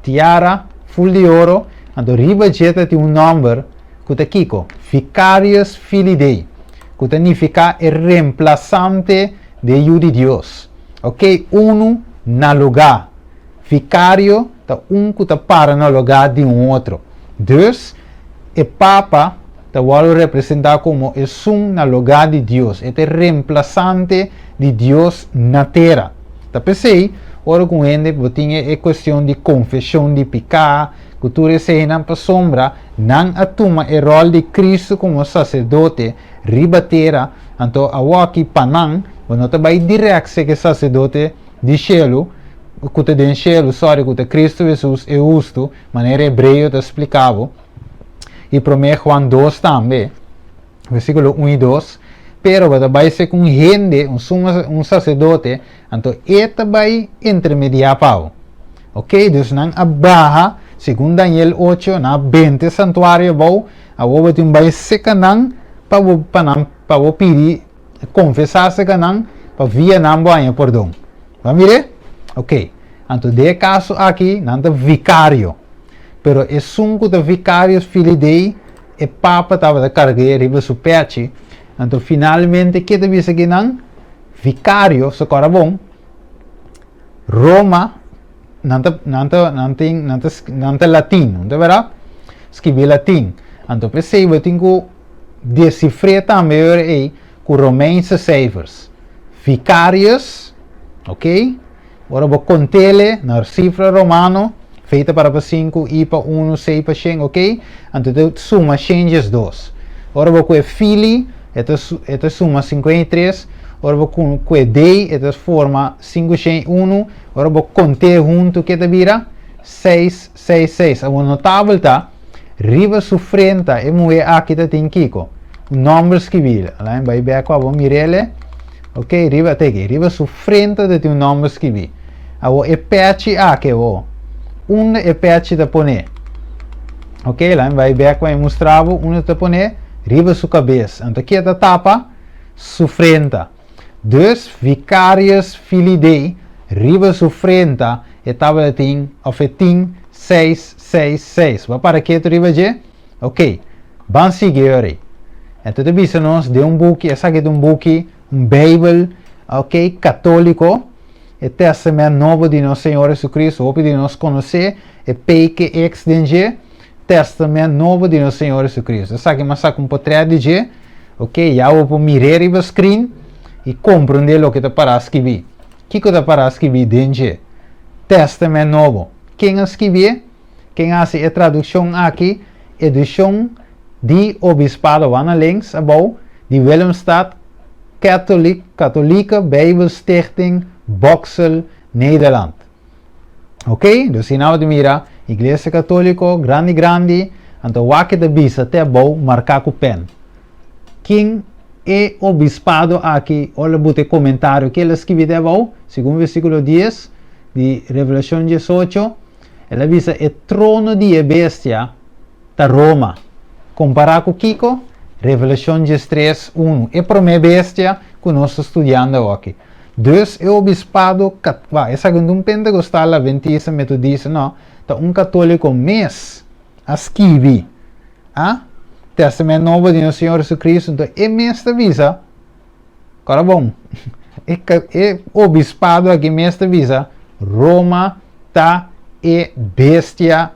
tiara full de ouro, então riba jeta tem número que tá kiko, Vicarius Filii Dei, que significa el reemplazante de Hijo de Dios, ok? Uno na lugar, vicario tá que tá para no lugar de outro. Dus, o Papa te vuelve a representar como es na lugar de Dios, este reemplazante de Dios na terra. Tá pensei, ora com ele, tinha a questão de confissão de pecado, que tu recebes para sombra, não atuma o rol de Cristo como sacerdote, ribatera, então a aqui panang, não te vai direto ser sacerdote de cielo, que te den cielo, que te Cristo Jesus é justo, maneira hebreu te explicava. E 1 Juan 2 também, versículo 1 e 2, pero vai ser com gente, um sacerdote, então ele vai intermediar para ok? Dus não abarra, segundo Daniel 8, na 20 santuário bom, a o tem vai ser canang para pedir, confessar-se canang, para via não banho perdão. Vamos ver? Ok. Então, de caso aqui, não é vicário. Pero é sunco de vicários Filii Dei, e Papa estava de carregar riba su peixe. Então, finalmente, que te visa que não? Vicário, so cara bom. Roma, não é latim, não é verdade? Escrever latim. Então, perceba, tenho decifrar também aí com Romanos cijfers. Vicários, ok? Agora vou contar na cifra romano, feita para 5 e para 1, 6 para 100, ok? Então, suma changes 2. Agora vou com Filii, esta suma 53. Agora vou com Dei, esta forma 5, 1. Agora vou contar junto, que te vira 6, 6, 6. A notável tá, riba su frente, e moe aqui tá tem kiko. Números que vira. Lá vai ver aqui, vou mirele. Ok, riba até aqui. Riba su frente de tem números que vira. Agora é peixe aqui, onde é peixe da pone. Ok, lá vai ver aqui, vai mostrar onde tá pone. Riba su cabeça. Então aqui é da tapa, su frente. Dus, Vicarius Filii Dei, riba su frente, etapa tem, ofetim 6, 6, 6. Vai para que tu riba je? Ok, van seguir. Então, te bisa nós de book, essa aqui é book, Bible, ok, católico, o Testamento Novo de nosso Senhor Jesus Cristo, de nós conhecer, e PQX de Testamento Novo de nosso Senhor Jesus Cristo. Essa aqui é uma com portrait de, ok, já vou mirar riba screen, e compreender o que está para escrever. O que está para escrever dentro? Testamento Novo. Quem escreve? Quem faz a tradução aqui? Edição de Obispado van links above, de Willemstad Katholieke Bijbelstichting Boxel, Nederland. Ok? Dus hier nou de mira, Igreja Católica, grande, então o que de bisa até bom marcar com pen. Quem é obispado aqui, olha o comentário que ele escreveu bom, segundo o versículo 10 de Revelação 18, ele diz o trono de bestia da Roma. Comparar com Kiko, Revelação 13, 1. É para mim bestia que nós estamos estudando aqui. Dus é obispado, essa é um pentecostal, adventista, metodista, não, tá católico mês a escrever. Testamento Novo de nosso Senhor Jesus Cristo, então é mestre visa, cara bom, é obispado aqui mestre visa, Roma tá é bestia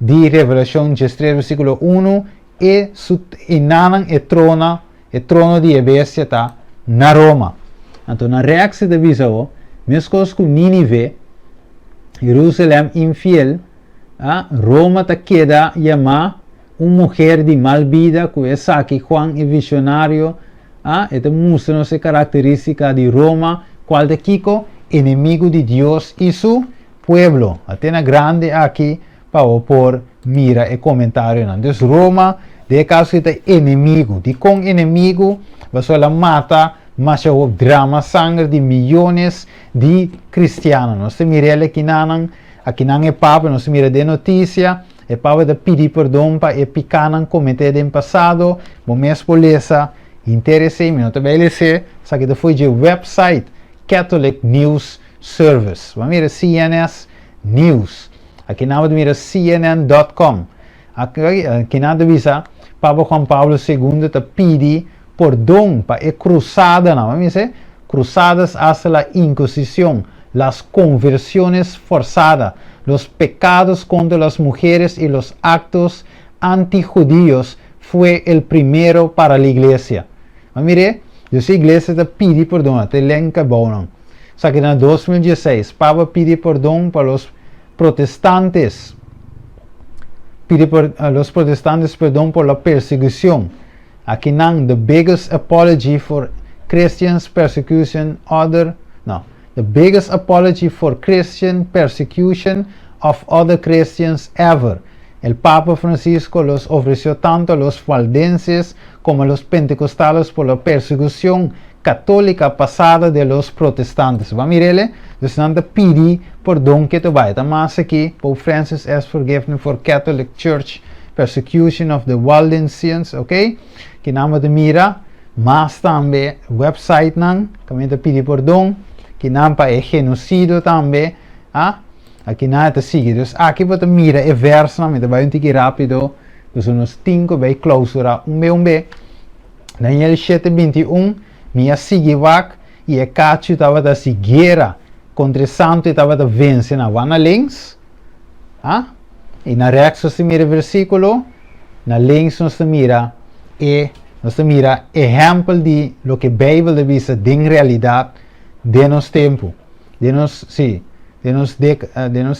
de Revelação 13, versículo 1, e inanan e trono de bestia tá na Roma. Então na reação de visa, mesmo com Nínive, Jerusalém infiel, Roma tá queda chamar mulher de mal vida, que é aqui Juan é visionário, este mostra essa característica de Roma, qual de Kiko, inimigo de Deus e su pueblo. Até na grande aqui, para por mira e comentário. Então, Roma, de caso que é inimigo, de com inimigo, você ela mata, mas o drama sangue de milhões de cristianos. Nós miramos aqui não é papa, nós miramos de notícia, e para de pedir perdão para e picanan cometido em passado, bom mesmo polícia, interesse, não te vai ser, só que foi de website Catholic News Service. Vamos ver CNS News. Aqui na mira CNN.com. Aqui na divisa, Papa Juan Pablo II te pede perdão para a cruzada, não? Vamos ver cruzadas hasta la Inquisición, las conversiones forzadas, los pecados contra las mujeres y los actos antijudíos fue el primero para la iglesia. Mire, a iglesia te pide perdón, te lenca bono. O sea que en 2016, Papa pide perdón para los protestantes, a los protestantes perdón por la persecución. Aquí nan the biggest apology for Christians persecution the biggest apology for Christian persecution of other Christians ever. El Papa Francisco los ofreció tanto a los valdenses como a los pentecostales por la persecución católica pasada de los protestantes. Vamos a mirarle, dus dan de pidi perdón que te vaya. Más aquí, Pope Francis asks forgiveness for Catholic Church persecution of the Waldensians, ok? Que nada de mira, más también website nan, que te pidi perdón, que nada para el genocidio también, ah? Aqui nada te sigue, dus aqui você mira e verso, não, me vai um tique rápido, dus uns 5 vai clausura, um B. Daniel 7:21, minha sigue vak, e a cacho estava da guerra contra o santo e estava da vence na wana links, ah? E na reação se mira versículo, na links nós mira exemplo de lo que a Bíblia diz de realidade de nosso tempo, de nossa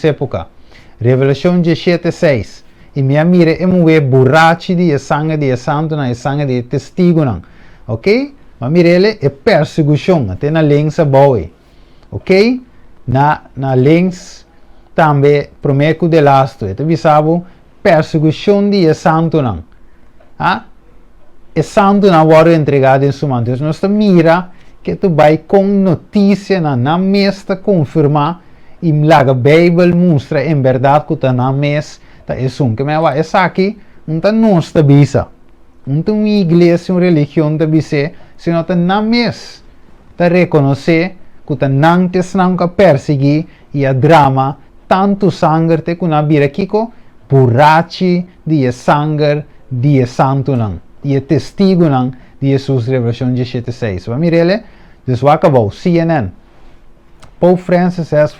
época. Revelação 17:6. E minha mira é muito borracho de sangue de santo na sangue de testigo não, ok? Mas mira ele é perseguição até na links a boa, ok? Na links também prometo de lastro. Então bisabo perseguição de santo não, ah? E santo não vai entregado em sua mão. Então nós mira que tu vai com notícia na mesta confirmar e a Bíblia mostra em verdade que na mes tá isso que me vai essa aqui não tá nossa bisa não tem uma igreja uma religião da bisa se não tá na mes tá reconhecer que tá não te não que perseguir e a drama tanto sangue te que na bira kiko borrachi de sangue de santo não e testigo não de Jesus Revelação 17:6 vamos ver ele dus acabou CNN. Pope Francis asked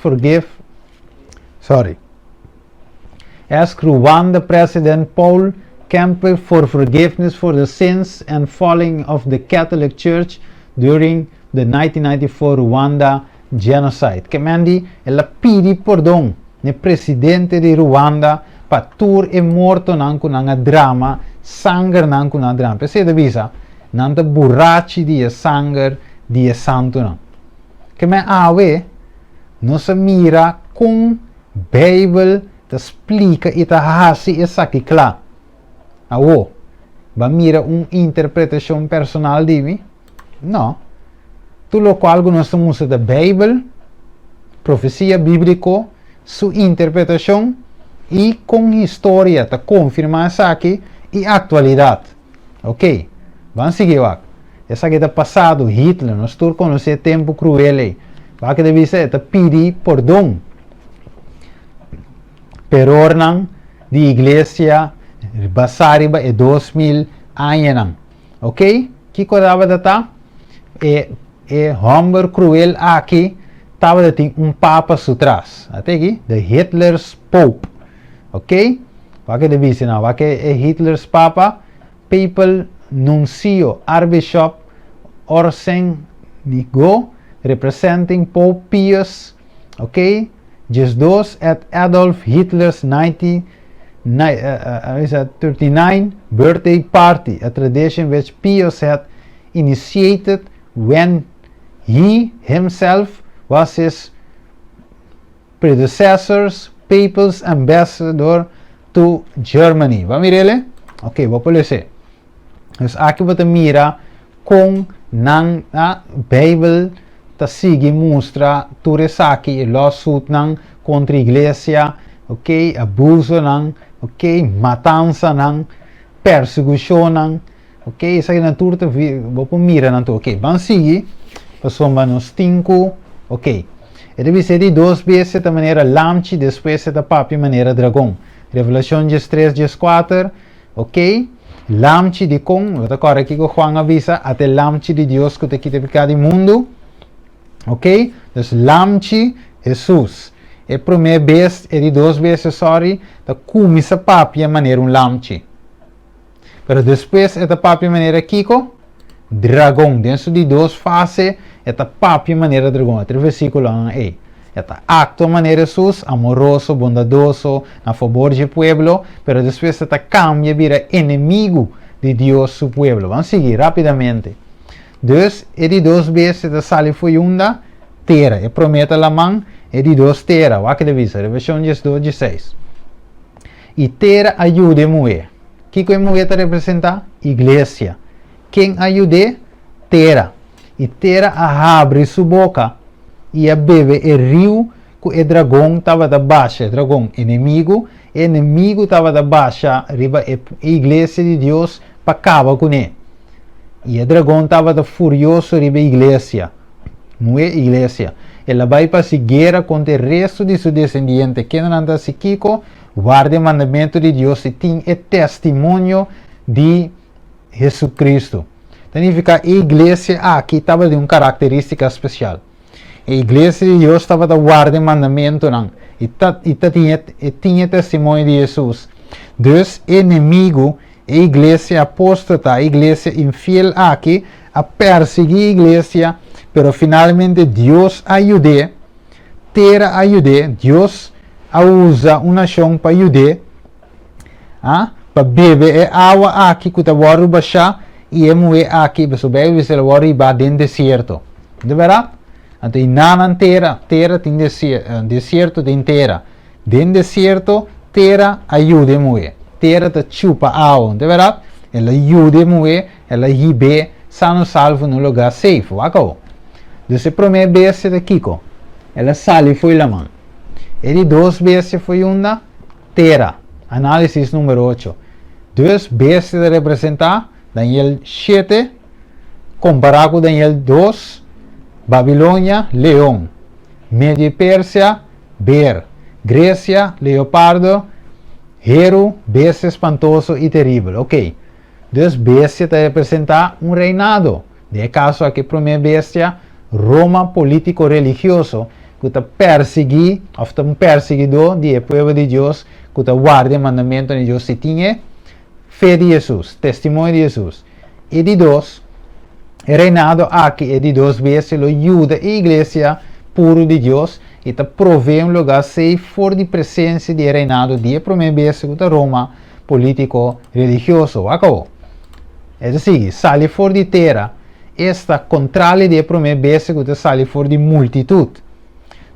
Rwanda President Paul Kagame for forgiveness for the sins and falling of the Catholic Church during the 1994 Rwanda genocide. Kagame ela pedi perdão no presidente de Rwanda para tur e morto nanku nanga drama, sangue nanku na drama. Percebe bisa? Nanta borrachi di sangue di santo não. Kagame awe nós mira com Bíblia te explica e te hasi essa aqui claro. Awo, vai mira interpretação personal de mim? Não. Tudo qual nós usa da Bíblia, profecia bíblica, sua interpretação e com história te confirma essa aqui e atualidade. Ok? Vamos seguir lá. Essa aqui é passado Hitler, nós todos conhecemos tempo cruel. Vai que deve ser te pedir perdão per ordem de igreja basariba e 2000 anos. Ok? Que coisa data? E Humber cruel aqui estava de papa atrás. Até aqui, the Hitler's Pope. Ok? Vai que deve ser não? Vai que é Hitler's Papa? Papal Nuncio Archbishop Orsen Nigo representing Pope Pius, okay, just those at Adolf Hitler's 39 birthday party, a tradition which Pius had initiated when he himself was his predecessor's papal ambassador to Germany. Vamos ver ele? Ok, vou pôr esse. Dus aqui você mira com a Bíblia ta sigue mostra tudo aqui lawsuit nang contra a igreja, ok, abuso nang, ok, matança não, perseguição não, ok, isso aí na turta, vou mira não, ok, vamos seguir, passamos nos 5, ok, e deve ser de 2 vezes da maneira lamchi, depois da papi maneira dragão, Revelação 3, 4, ok, lamchi de com, vou agora aqui com Juan avisa, até lamchi de Deus que te quita pecado do mundo, ok, então lamchi, Jesus, e primeira vez, e de 2 vezes, sorry, da começa papi a maneira lamchi. Pero depois, esta papi maneira Kiko, dragão. Dentro de 2 fases, esta papi maneira dragão. Este versículo é. Esta acto maneira Jesus, amoroso, bondadoso, a favor do pueblo, pero depois esta cambia vira inimigo de Deus, su pueblo. Vamos seguir rapidamente. Dus, e de 2 vezes, esta sale foi unda, terra. E promete a mão, e de 2 terra. O que devisa? Revelação 2:16. E terra ajuda a mulher. O que a mulher representa? Igreja. Quem ajuda? Terra. E terra abre sua boca e a bebe o rio que o dragão estava da baixa. Dragão inimigo. O inimigo estava da baixa. Riba a igreja de Deus para acabar com ele. E o dragão estava da furioso riba a igreja. Mulher igreja. Ela vai para a guerra contra o resto de seu descendente. Quem não anda se Kiko? Guarda o mandamento de Deus e tem o testemunho de Jesus Cristo. Significa a igreja aqui estava de uma característica especial. A igreja de Deus estava de guarda o mandamento não. E tinha testemunho de Jesus. Dus, inimigo, a igreja apóstata, a igreja infiel aqui, a perseguir a igreja, pero finalmente Deus ajude, terra ajude, Deus usa uma nação para ajudar, para beber água aqui que está waru baixar e é moer aqui, para subir e waru iba dentro do deserto. De verdade? Então, na terra tem deserto tem terra. Dentro do deserto, terra ajuda a moer. Terra te chupa água, de verdade? Ela ajuda a moer, ela ribe, sano salvo no lugar safe, acabou. Então, a primeira vez é Kiko, ela sale foi lá mão. E de 2 vezes foi uma terra. Análise número 8. 2 vezes representa Daniel 7, comparado com Daniel 2, Babilônia, leão. Média Pérsia, bear. Grécia, leopardo. Hero, besta espantoso e terrível. Ok. 2 vezes representa reinado. De caso aqui, primeira bestia, Roma político-religioso, que está perseguir, ou um perseguidor do povo de Deus, que está guarda o mandamento de Deus e tinha fé de Jesus, testemunho de Jesus. E de 2, reinado aqui, e de 2 vezes, ele ajuda a igreja puro de Deus e está provê um lugar safe fora de presença de reinado de primeira vez que está Roma político-religioso. Acabou. É assim, sale fora de terra, esta contrária de primeira vez que está sale fora de multitude.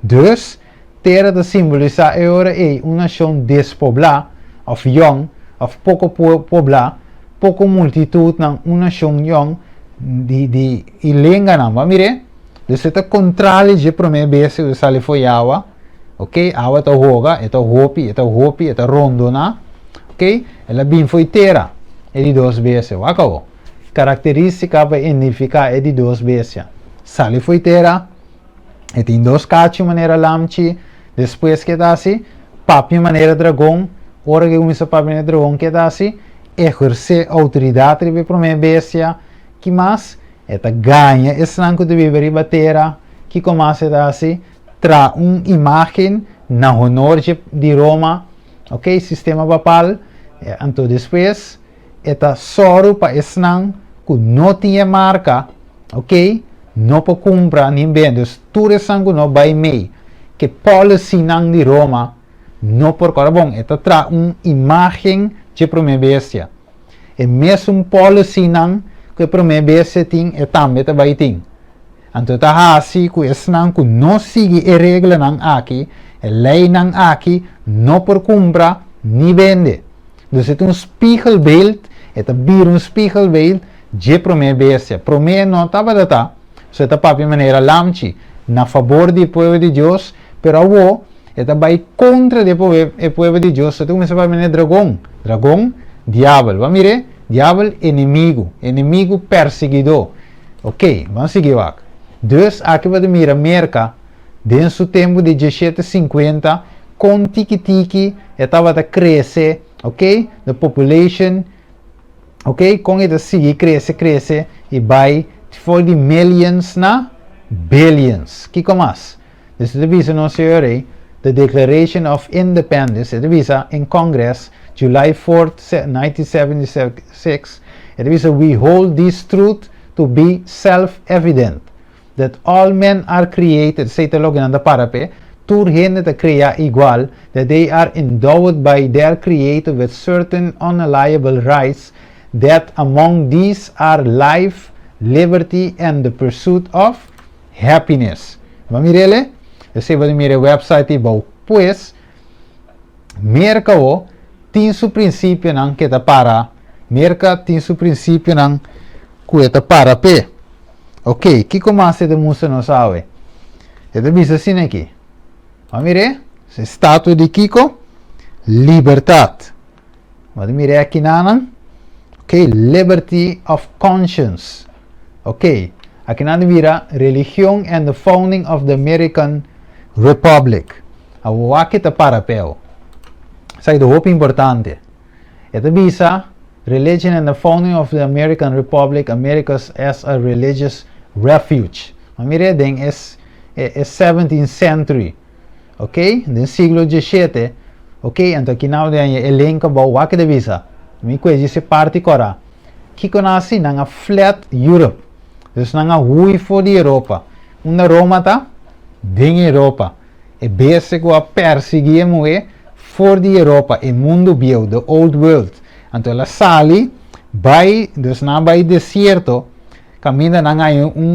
Dus, terra de simbolizar agora é uma nação despoblada, ou young, ou pouco poblada, pouco multitude, uma nação young, de lenga não, vamos ver? Dus, esta contrária de primeira vez que sale foi água, ok? Água está roga, está hopi, está rondona, ok? Ela bem foi terra, é de 2 vezes, acabou. Característica para identificar é de 2 vezes. Sale foi terra, e tem 2 cachos maneira lamchi, depois que está assim, papi maneira dragão, hora que começa papi maneira dragão que está assim, exercer autoridade para a primeira bestia, que mais, esta ganha esse rango de viver e terra, que começa a dar assim, traz uma imagem na honor de Roma, ok, sistema papal, então depois, esta soro para esse rango, que não tinha marca, ok, não pode comprar nem vender, tudo isso não vai meio, que policy não de Roma, não por causa bom, esta traz uma imagem de primeira bestia, e mesmo policy não que a primeira bestia tem, e também vai ter. Então está assim, que esse não sigue a regra não aqui, a lei não aqui, não por comprar nem vender. Então é um spiegelbeeld, esta vira um spiegelbeeld de primeira bestia. Primeiro não estava data. Você está para maneira lamchi na favor do povo de Deus, pero agora Esta vai contra o pueblo de Deus. Então começa a falar dragão. Dragão, diabo. Vamos ver? Diabo, inimigo perseguidor. Ok, vamos seguir aqui. Dus, aqui vai mirar América, dentro do tempo de 1750, com tiki-tiki, estava a crescer, ok? The population, ok? Com ele seguir, cresce, e vai for the millions na billions. Que mais? This is the reason, no senhor, the Declaration of Independence, it is in Congress, July 4th, 1976, it is we hold this truth to be self-evident, that all men are created, say te logo nanda parape, tur gente te crea igual, that they are endowed by their creator with certain unalienable rights, that among these are life, liberty, and the pursuit of happiness. Vamos mirele? Você vai mirar a website e vai, pois, mercado tem seu princípio não que está para, mercado tem seu princípio não que está para pé. Ok, que começa de música não sabe? É de vista assim aqui. Vamos mirar? Estátua de Kiko, liberdade. Vamos mirar aqui não? Ok, liberty of conscience. Ok, aqui não mira religião and the founding of the American Republic. A aqui está para pé. Isso é muito importante. Esta visa religion and the founding of the American Republic, Americas as a religious refuge. Vamos mirar é 17th century. Ok? No século XVII. Ok? Então aqui não tem elenco para aqui de visa. Me conhece essa parte agora. Que conhece na flat Europe. Então na rua for de Europa. Uma Roma tá dentro Europa. E basic a perseguir moe for de Europa, e mundo bio, the old world. Então ela sali, vai, dus na vai deserto, caminha na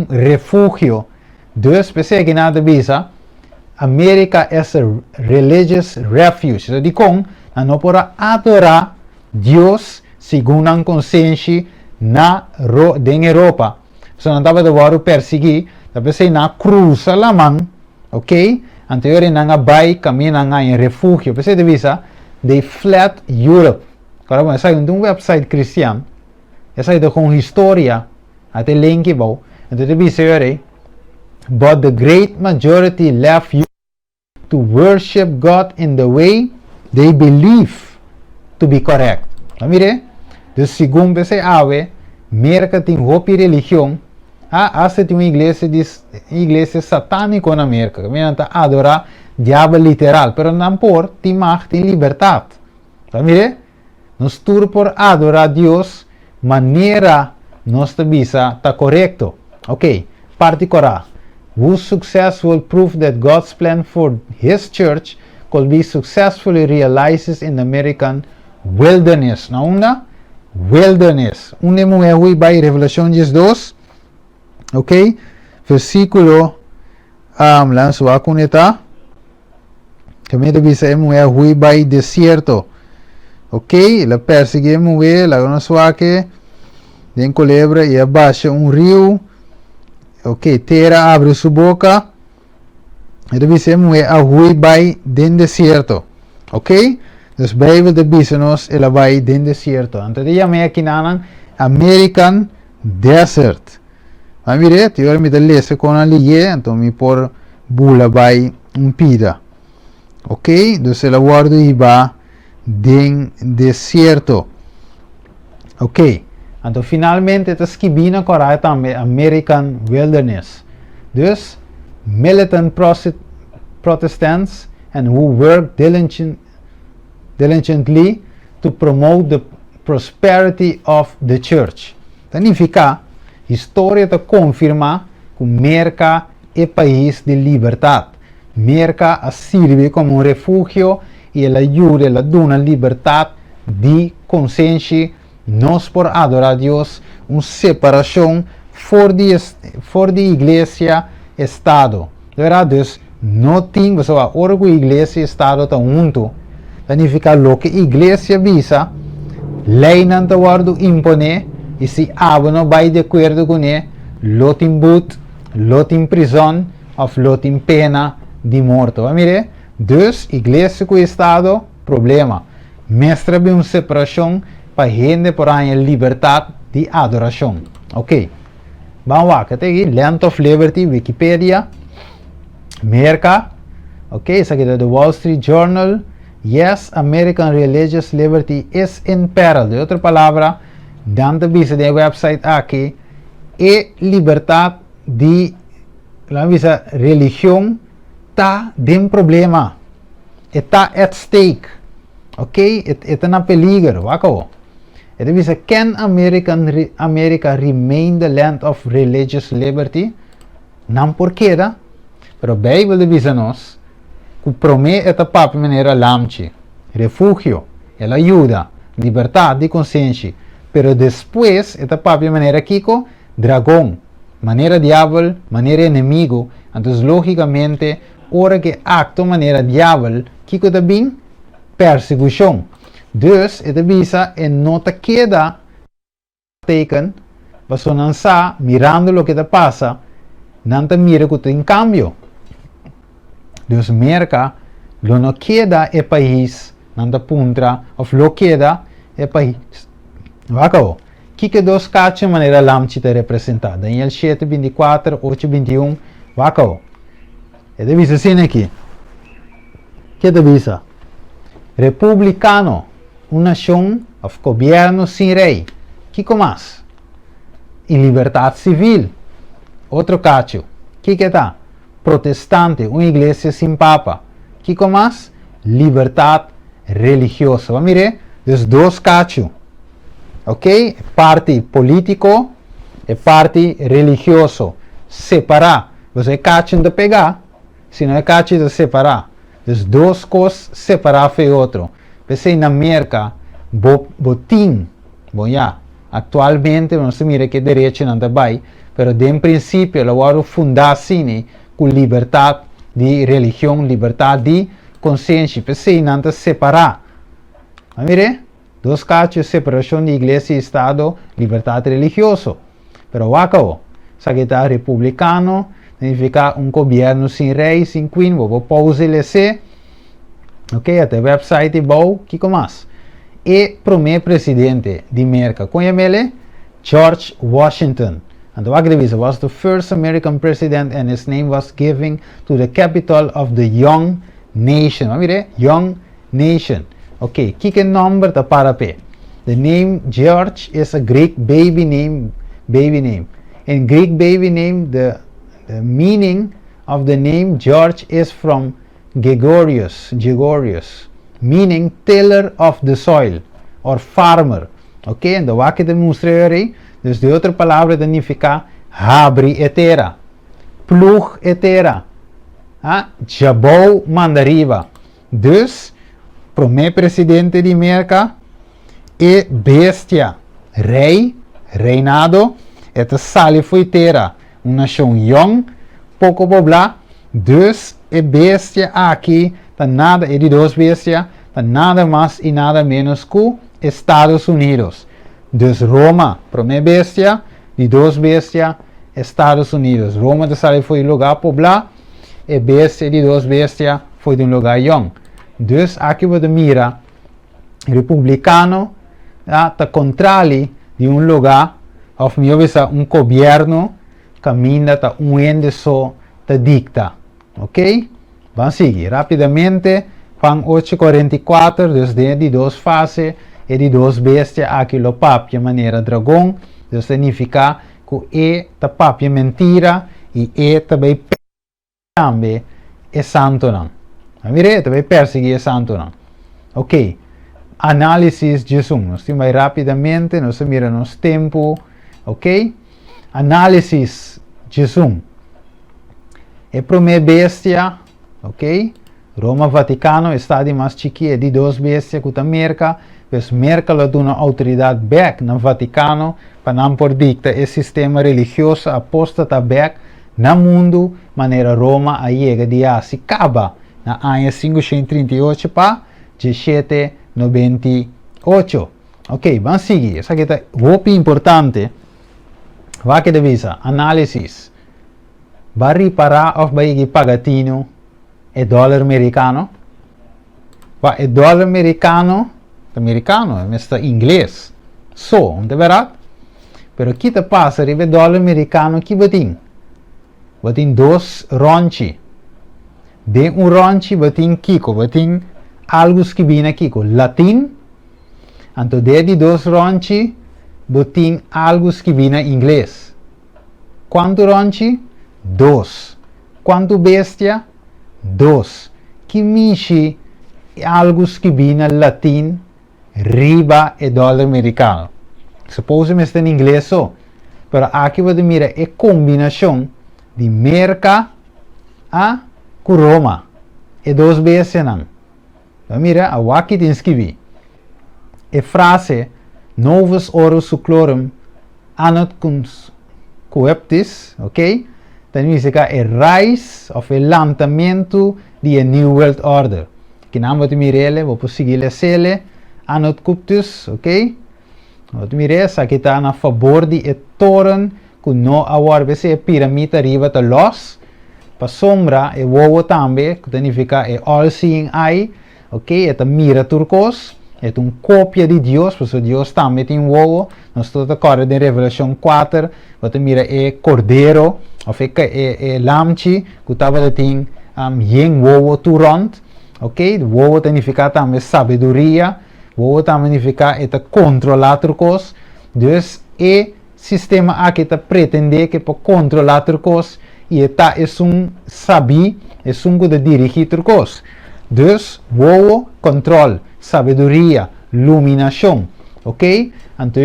refúgio. Dus pensei que nada visa, América é a religious refuge. Então, com, não pode adorar Deus segundo a consciência na dentro Europa. Se não estava de perseguir, pensei na cruz a mão, ok? Anterior na vai caminha na refúgio. Pensei de visa, de flat Europe. Agora, essa é um website cristiano. Essa é com história. Até link bom. Então, de visa, but the great majority left Europe to worship God in the way they believe to be correct. Mire, de segundo pensei, merca tem roupa e religião. Essa tem uma igreja satânica na América. Que adorar diabo literal. Pero não por, tem macht, tem liberdade. Mire, nós tudo por adorar Deus, maneira nossa visa está correto. Ok, parte correta. Whose success will prove that God's plan for His church could be successfully realized in the American wilderness. Na una, wilderness. Unemo é hui by Revelation 2. Ok, versículo lanço a cuneta. Também deve ser é hui by deserto. Ok, la perseguimos la nosso aqui, den culebra e abaixa rio. Ok, terra abre sua boca. E deve ser a hui by den deserto. Ok, dus Bijbel de bisenos ela vai den deserto. Então de chama aqui na American Desert. A mire, eu me lese com a ligue, então me por bula vai pida. Ok, dus ela guardo e vai den deserto. Ok, então finalmente esta esquibina correta também American Wilderness. Dus militant Protestants and who work diligently to promote the prosperity of the church. Significa, história te confirma que América é país de liberdade. América serve como refúgio e ela ajuda, ela dá liberdade de consciência, nós por adorar a Deus, uma separação fora de igreja e Estado. Dus não tem, você vai, orgulho igreja e Estado estão juntos. Significa lo que a igreja visa, lei não te guardo impone, e se abo não vai de acordo com ele, lot em boot, lot em prisão, ou lot em pena de morte. Mire, Dus, igreja com o Estado, problema. Mestre bem uma separação para gente por a liberdade de adoração. Ok. Vamos lá, que tem aqui, Land of Liberty, Wikipedia, America, ok, isso aqui é do Wall Street Journal. Yes, American religious liberty is in peril. De outra palavra, dentro do website aqui, liberdade de religião está em problema. Está at stake. Ok? Está na peligro. Wako. It is can America remain the land of religious liberty? Não porque da. Pero Bible diz nos que promete esta papo maneira lamche, refúgio, ela ajuda, liberdade de consciência. Pero depois esta papo maneira kiko dragão, maneira diabo, maneira inimigo. Então logicamente ora que acto maneira diabo kiko também perseguição. Dus, ito bisa no te queda taken, baso não sa, mirando lo que te pasa, não te mira que em cambio. Dus, merca, lo no queda e país, não te puntra, of lo queda e país. Wako, que dos cacha maneira lamchi te representar. Daniel 7, 24, 8, 21, wako. Ito bisa sin aqui. Que te bisa? Republicano. Uma nação of governo sem rei. Que mais? E liberdade civil. Outro cacho. Que tá? Protestante, uma igreja sem papa. Que mais? Liberdade religiosa. Vamos ver? Dos dois cachos. Ok? Parte político e parte religioso. Separar. Você cacho de pegar. Se não é cacho de separar. Dos dois coisas separar foi outro. Pensei na América, botim, bom já, atualmente não se mira que direito não está bem, mas de princípio ela vai fundar assim, com liberdade de religião, liberdade de consciência, pensei não está separar. Mas mire, dois casos, separação de igreja e Estado, liberdade religiosa. Mas o acabou, se está republicano, significa governo sem rei, sem queen, vou pause lese. Ok, até o website bom, que mais? E primeiro presidente de América, conhece ele? George Washington. And the Wagdevisa was the first American president and his name was given to the capital of the young nation. Vamos ver? Young nation. Ok, que number da para P? The name George is a Greek baby name. In Greek baby name, the meaning of the name George is from Gregorius, meaning tiller of the soil or farmer. Ok, então aqui demonstrei, dus de outra palavra significa habri etera, plug etera, jabou mandariva. Dus, primeiro presidente de América e bestia, rei, reinado, eta sali fuitera, uma nação young, pouco poblada, dus e bestia aqui, tá nada, e de duas bestias, tá nada mais e nada menos que Estados Unidos. Dus Roma, primeira bestia, de duas bestias, Estados Unidos. Roma foi um lugar poblado, e bestia de duas bestias foi de um lugar young. Dus aqui você mira, republicano, tá contrário de um lugar, of um governo, caminha, tá ende só, tá dicta. Ok? Vamos seguir rapidamente. Juan 8:44, desde de duas fases e de duas bestias, aqui lo papia maneira dragão, isso significa que ta papia mentira e também também é santo não. Amire, também perseguir é santo não. Ok? Análise de Jesus. Nós temos rapidamente, nós mira nosso tempo. Ok? Análise de Jesus. E primeira bestia, ok? Roma, Vaticano, Estado mais chique de duas bestias que a América, mas América dá uma autoridade back no Vaticano para não por dicta esse sistema religioso apóstata back no mundo, maneira Roma a chega de se acaba na ano 538 para 1798. Ok, vamos seguir. Essa aqui é muito importante. Vai que devisa, análise. Vai reparar ou vai pagatino é dólar americano. É dólar americano, é mesmo inglês. So, não é verdade? Pero aqui te passa, ribe dólar americano que batin. Batin 2 ronchi. De ronchi batin kiko, batin algo que vem aqui, latim. Então, de 2 ronchi, batin algo que vem em inglês. Quanto ronchi? 2. Quanto bestia? 2. Que mishi algo que vem em latim, riba é dólar americano. Suppose me está em inglês só. Pero aqui você mira é combinação de merca com Roma. É 2 vezes não. Então mira, aqui tem escrever. É frase novus orus suclorum anot coeptis, ok? Então significa é raiz ou é lançamento de New World Order. Que não vou mirele, vou seguir ele, anot coeptis, ok? Vou mirar, aqui está a favor de toren que não agora vai ser pirâmide arriba da luz. Para sombra é o também, que significa é all seeing eye, ok? É a mira turcos. É uma cópia de Deus, porque Deus também tem o nós estamos agora em Revelação 4, você mira é cordeiro, ou é lamchi, que estava tem yen o turont, ok? O significa também sabedoria, o também significa é controlar turcos, então é sistema aqui que pretende que para controlar turcos e é sabi, é que dirigir turcos. Então, o controle, sabedoria, iluminação, ok? Então,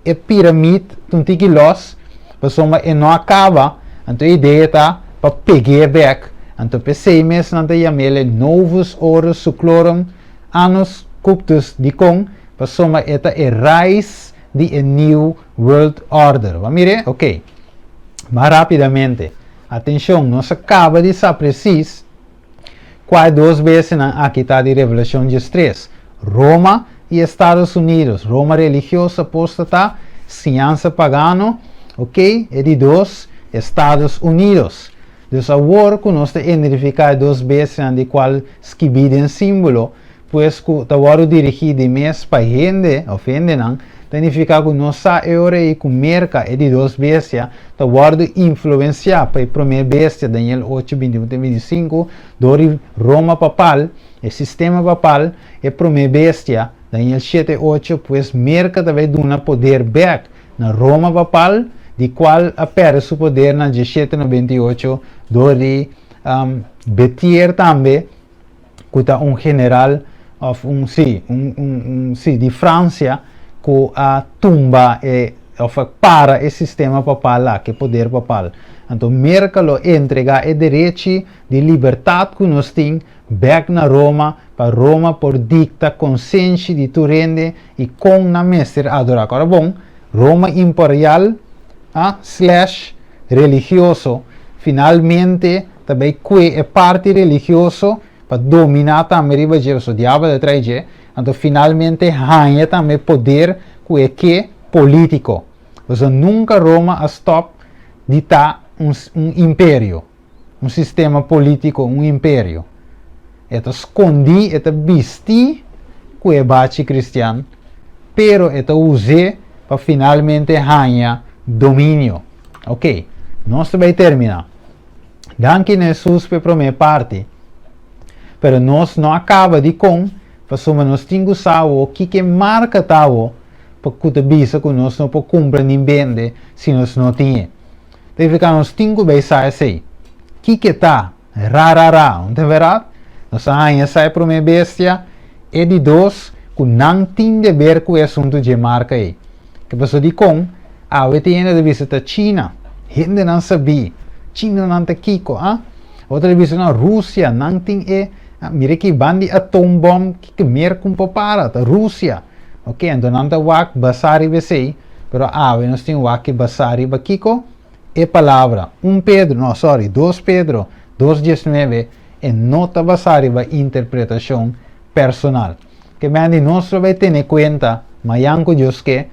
é pirâmide, tunti que los, pessoa não acaba, então a ideia está para pegar back, então pensei mesmo não tem chamele novus orus suclorum anus cuptus de com, pessoa é raiz de New World Order. Vamos ver? Ok. Mais rapidamente, atenção, nós acaba de saber preciso quais 2 vezes aqui está de Revelação 3. Roma e Estados Unidos. Roma religiosa apóstata, ciência pagano, ok? E de 2, Estados Unidos. Então, agora que nós identificamos 2 vezes de qual escrevem símbolo, pois que está dirigido mais para gente, ofende não, significa que nossa hora e com merca é de 2 vezes, está influenciar para a primeira vez, Daniel 8, 21, 25, do Roma papal, o sistema papal, é a primeira vez, Daniel 7, 8, pois merca também dá poder back na Roma papal, de qual apere seu poder na 17, 98, do Betier também, que está general de França, que a tumba para o sistema papal lá, que é poder papal. Então, Merkel entrega o direito de liberdade que nós temos back na Roma, para Roma por dicta consciência de Turende e com na mestre adorar. Agora, bom, Roma imperial, / religioso, finalmente, também que é parte religioso, para dominar também o diabo de trás. Então, finalmente, ganha também poder que é político. Então, nunca Roma stop de estar um império, um sistema político, um império. Então, escondi, vestir que é bate cristiano, pero use para finalmente ganhar domínio. Ok, nós vamos terminar. Danke Jesus para a primeira parte. Pero nós não acaba de com, porque nós temos o que marca tal, para que te visa que nós não podemos cumprir bem se nós não temos. Então, ficar nós temos que pensar assim, que está, não é verdade? Nós ainda sai para uma bestia, é de 2, que não tem de ver com o assunto de marca aí. Que pessoa de com, eu tenho de visitar China, gente não sabia, China não está aqui, outra vez na Rússia, não tem mira que bandi atom bomb que mer com para a Rússia, ok? Então não está wak basari besei, pero nós temos wak basari bakiko é palavra 2 Pedro 2:19 é nota basari ba interpretação personal. Que mandi nós vai ter em conta, mayanko Deus que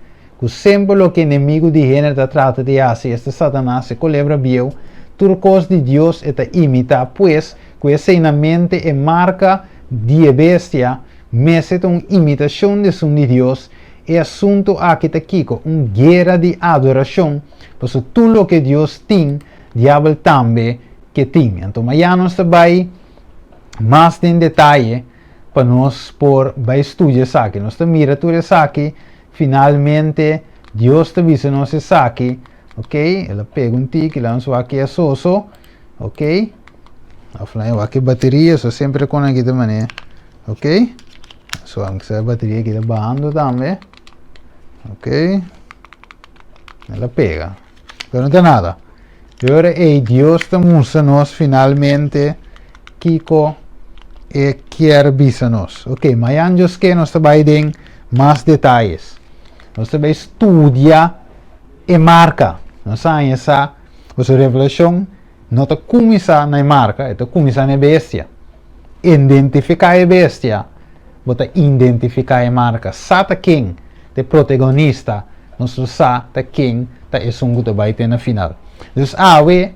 sempre o que inimigo de gênero trata de assim, este Satanás se colebra bio, turcos de Dios eta imita, pues, que essa na mente e marca de bestia, meset uma imitação de som de Deus, é assunto aqui tá kiko, guerra de adoração, pois tudo o que Deus tem, diabo também que tem. Então, amanhã nós vai mais em detalhe para nós por vai estudar isso aqui. Nós mira tudo isso aqui, finalmente Deus te avisa nós isso aqui, ok? Ela pega um tique, lá nós aqui é soso, ok? Offline, aqui bateria, só sempre conecta de maneira, ok? Só a bateria aqui está bajando também, ok? Ela pega, pero não tem nada. Agora, Deus te mostra nós finalmente Kiko e quer avisar-nos. Ok, amanhã que nós vai dar mais detalhes. Nós vai estudar e marca. Nós sabemos essa revelação não está começando na marca, está começando na bestia. Identificar a bestia, bota identificar a marca. Sata quem é protagonista, nós sata quem é esse que vai ter na final. Então,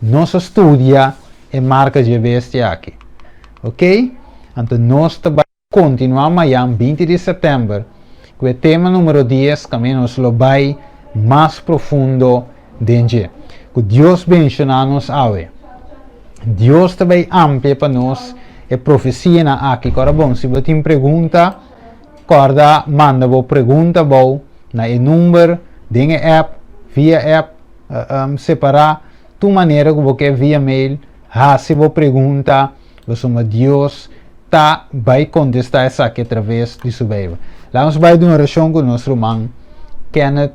nós estudia a marca de bestia aqui. Ok? Então, nós vamos continuar amanhã, 20 de setembro, com o tema número 10, que nós vai mais profundo dentro. Que Deus bendiga-nos hoje. Deus também amplia para nós a profecia aqui. Agora, bom, se você tem pergunta, manda a pergunta na número, de app, via app, separar tu maneira que você via mail, se você pergunta, você Deus vai contestar isso aqui através de sua Bíblia. Lá nós vamos dar uma oração com o nosso irmão Kenneth,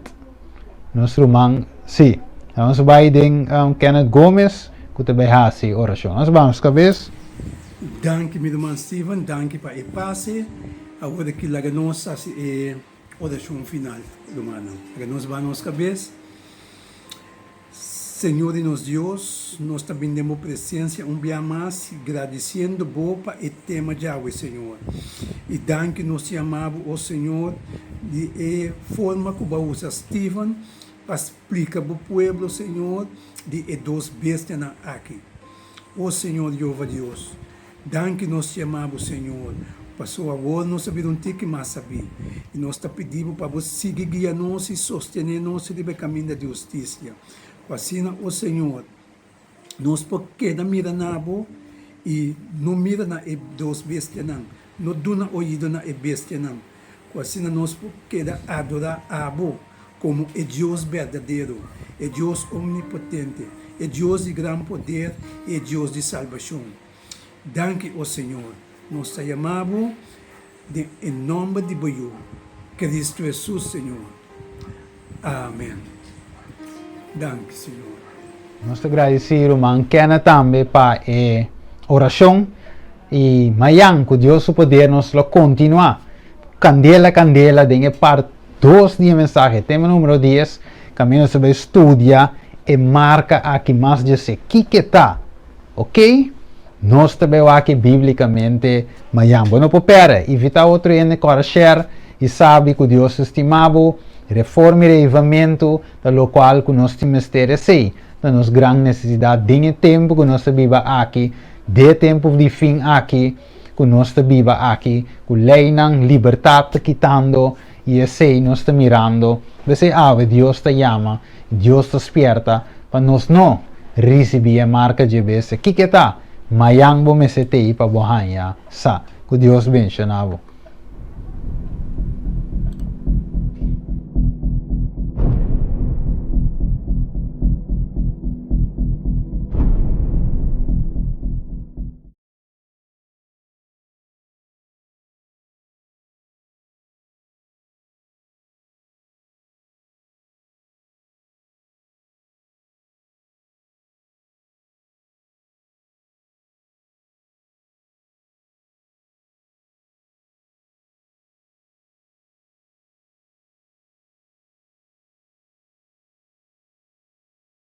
sim. Nós vamos dar Kenneth Gomes, que também faz a oração. Nós vamos, cabeça. Danke, meu irmão Steven, danke para o passe. Agora que lá nós a oração final, irmão. Nós vamos cabeça. Senhor e nosso Deus, nós também damos presença dia mais, agradecendo para o tema de hoje, Senhor. E danke nós te amamos, ó Senhor, de forma que você usa Steven para explicar para o povo, Senhor, de duas bestias aqui. Ó Senhor, Jeová Deus, danke nós te amamos, Senhor. Passou agora, nós sabemos um tique mais saber. E nós te pedimos para você seguir guiar-nos e sostener-nos no caminho da justiça. Assim, ó Senhor, nós podemos mirar na abo e não mira na duas bestias, não dá ouvido na bestia, não. Assim, nós podemos adorar a abo como é Deus verdadeiro, é Deus omnipotente, é Deus de grande poder, é Deus de salvação. Danke, ó Senhor, nós te amamos em nome de Boiú, Cristo Jesus, Senhor. Amém. Danke, Senhor. Nós agradecemos, irmão Kenneth, também para a oração. E amanhã, com Deus o poder, nós vamos continuar. Candela, tem a parte 2 de mensagem. Tema número 10. Caminho sobre estudar e marca aqui mais de se que está. Ok? Nós também aqui biblicamente amanhã. Bueno, popera. Evita outro em share. E sabe que Deus estimado. Reforma e reavivamento, da qual que nós temos que ser, da nossa grande necessidade de tempo que nós vivemos aqui, de tempo de fim aqui, que nós vivemos aqui, que lei não liberdade quitando, e assim nós estamos mirando, você Deus te chama, Deus te despierta, para nós não receber a marca de bênção. Que está? Amanhã vamos ter para borrar, que Deus bendiga.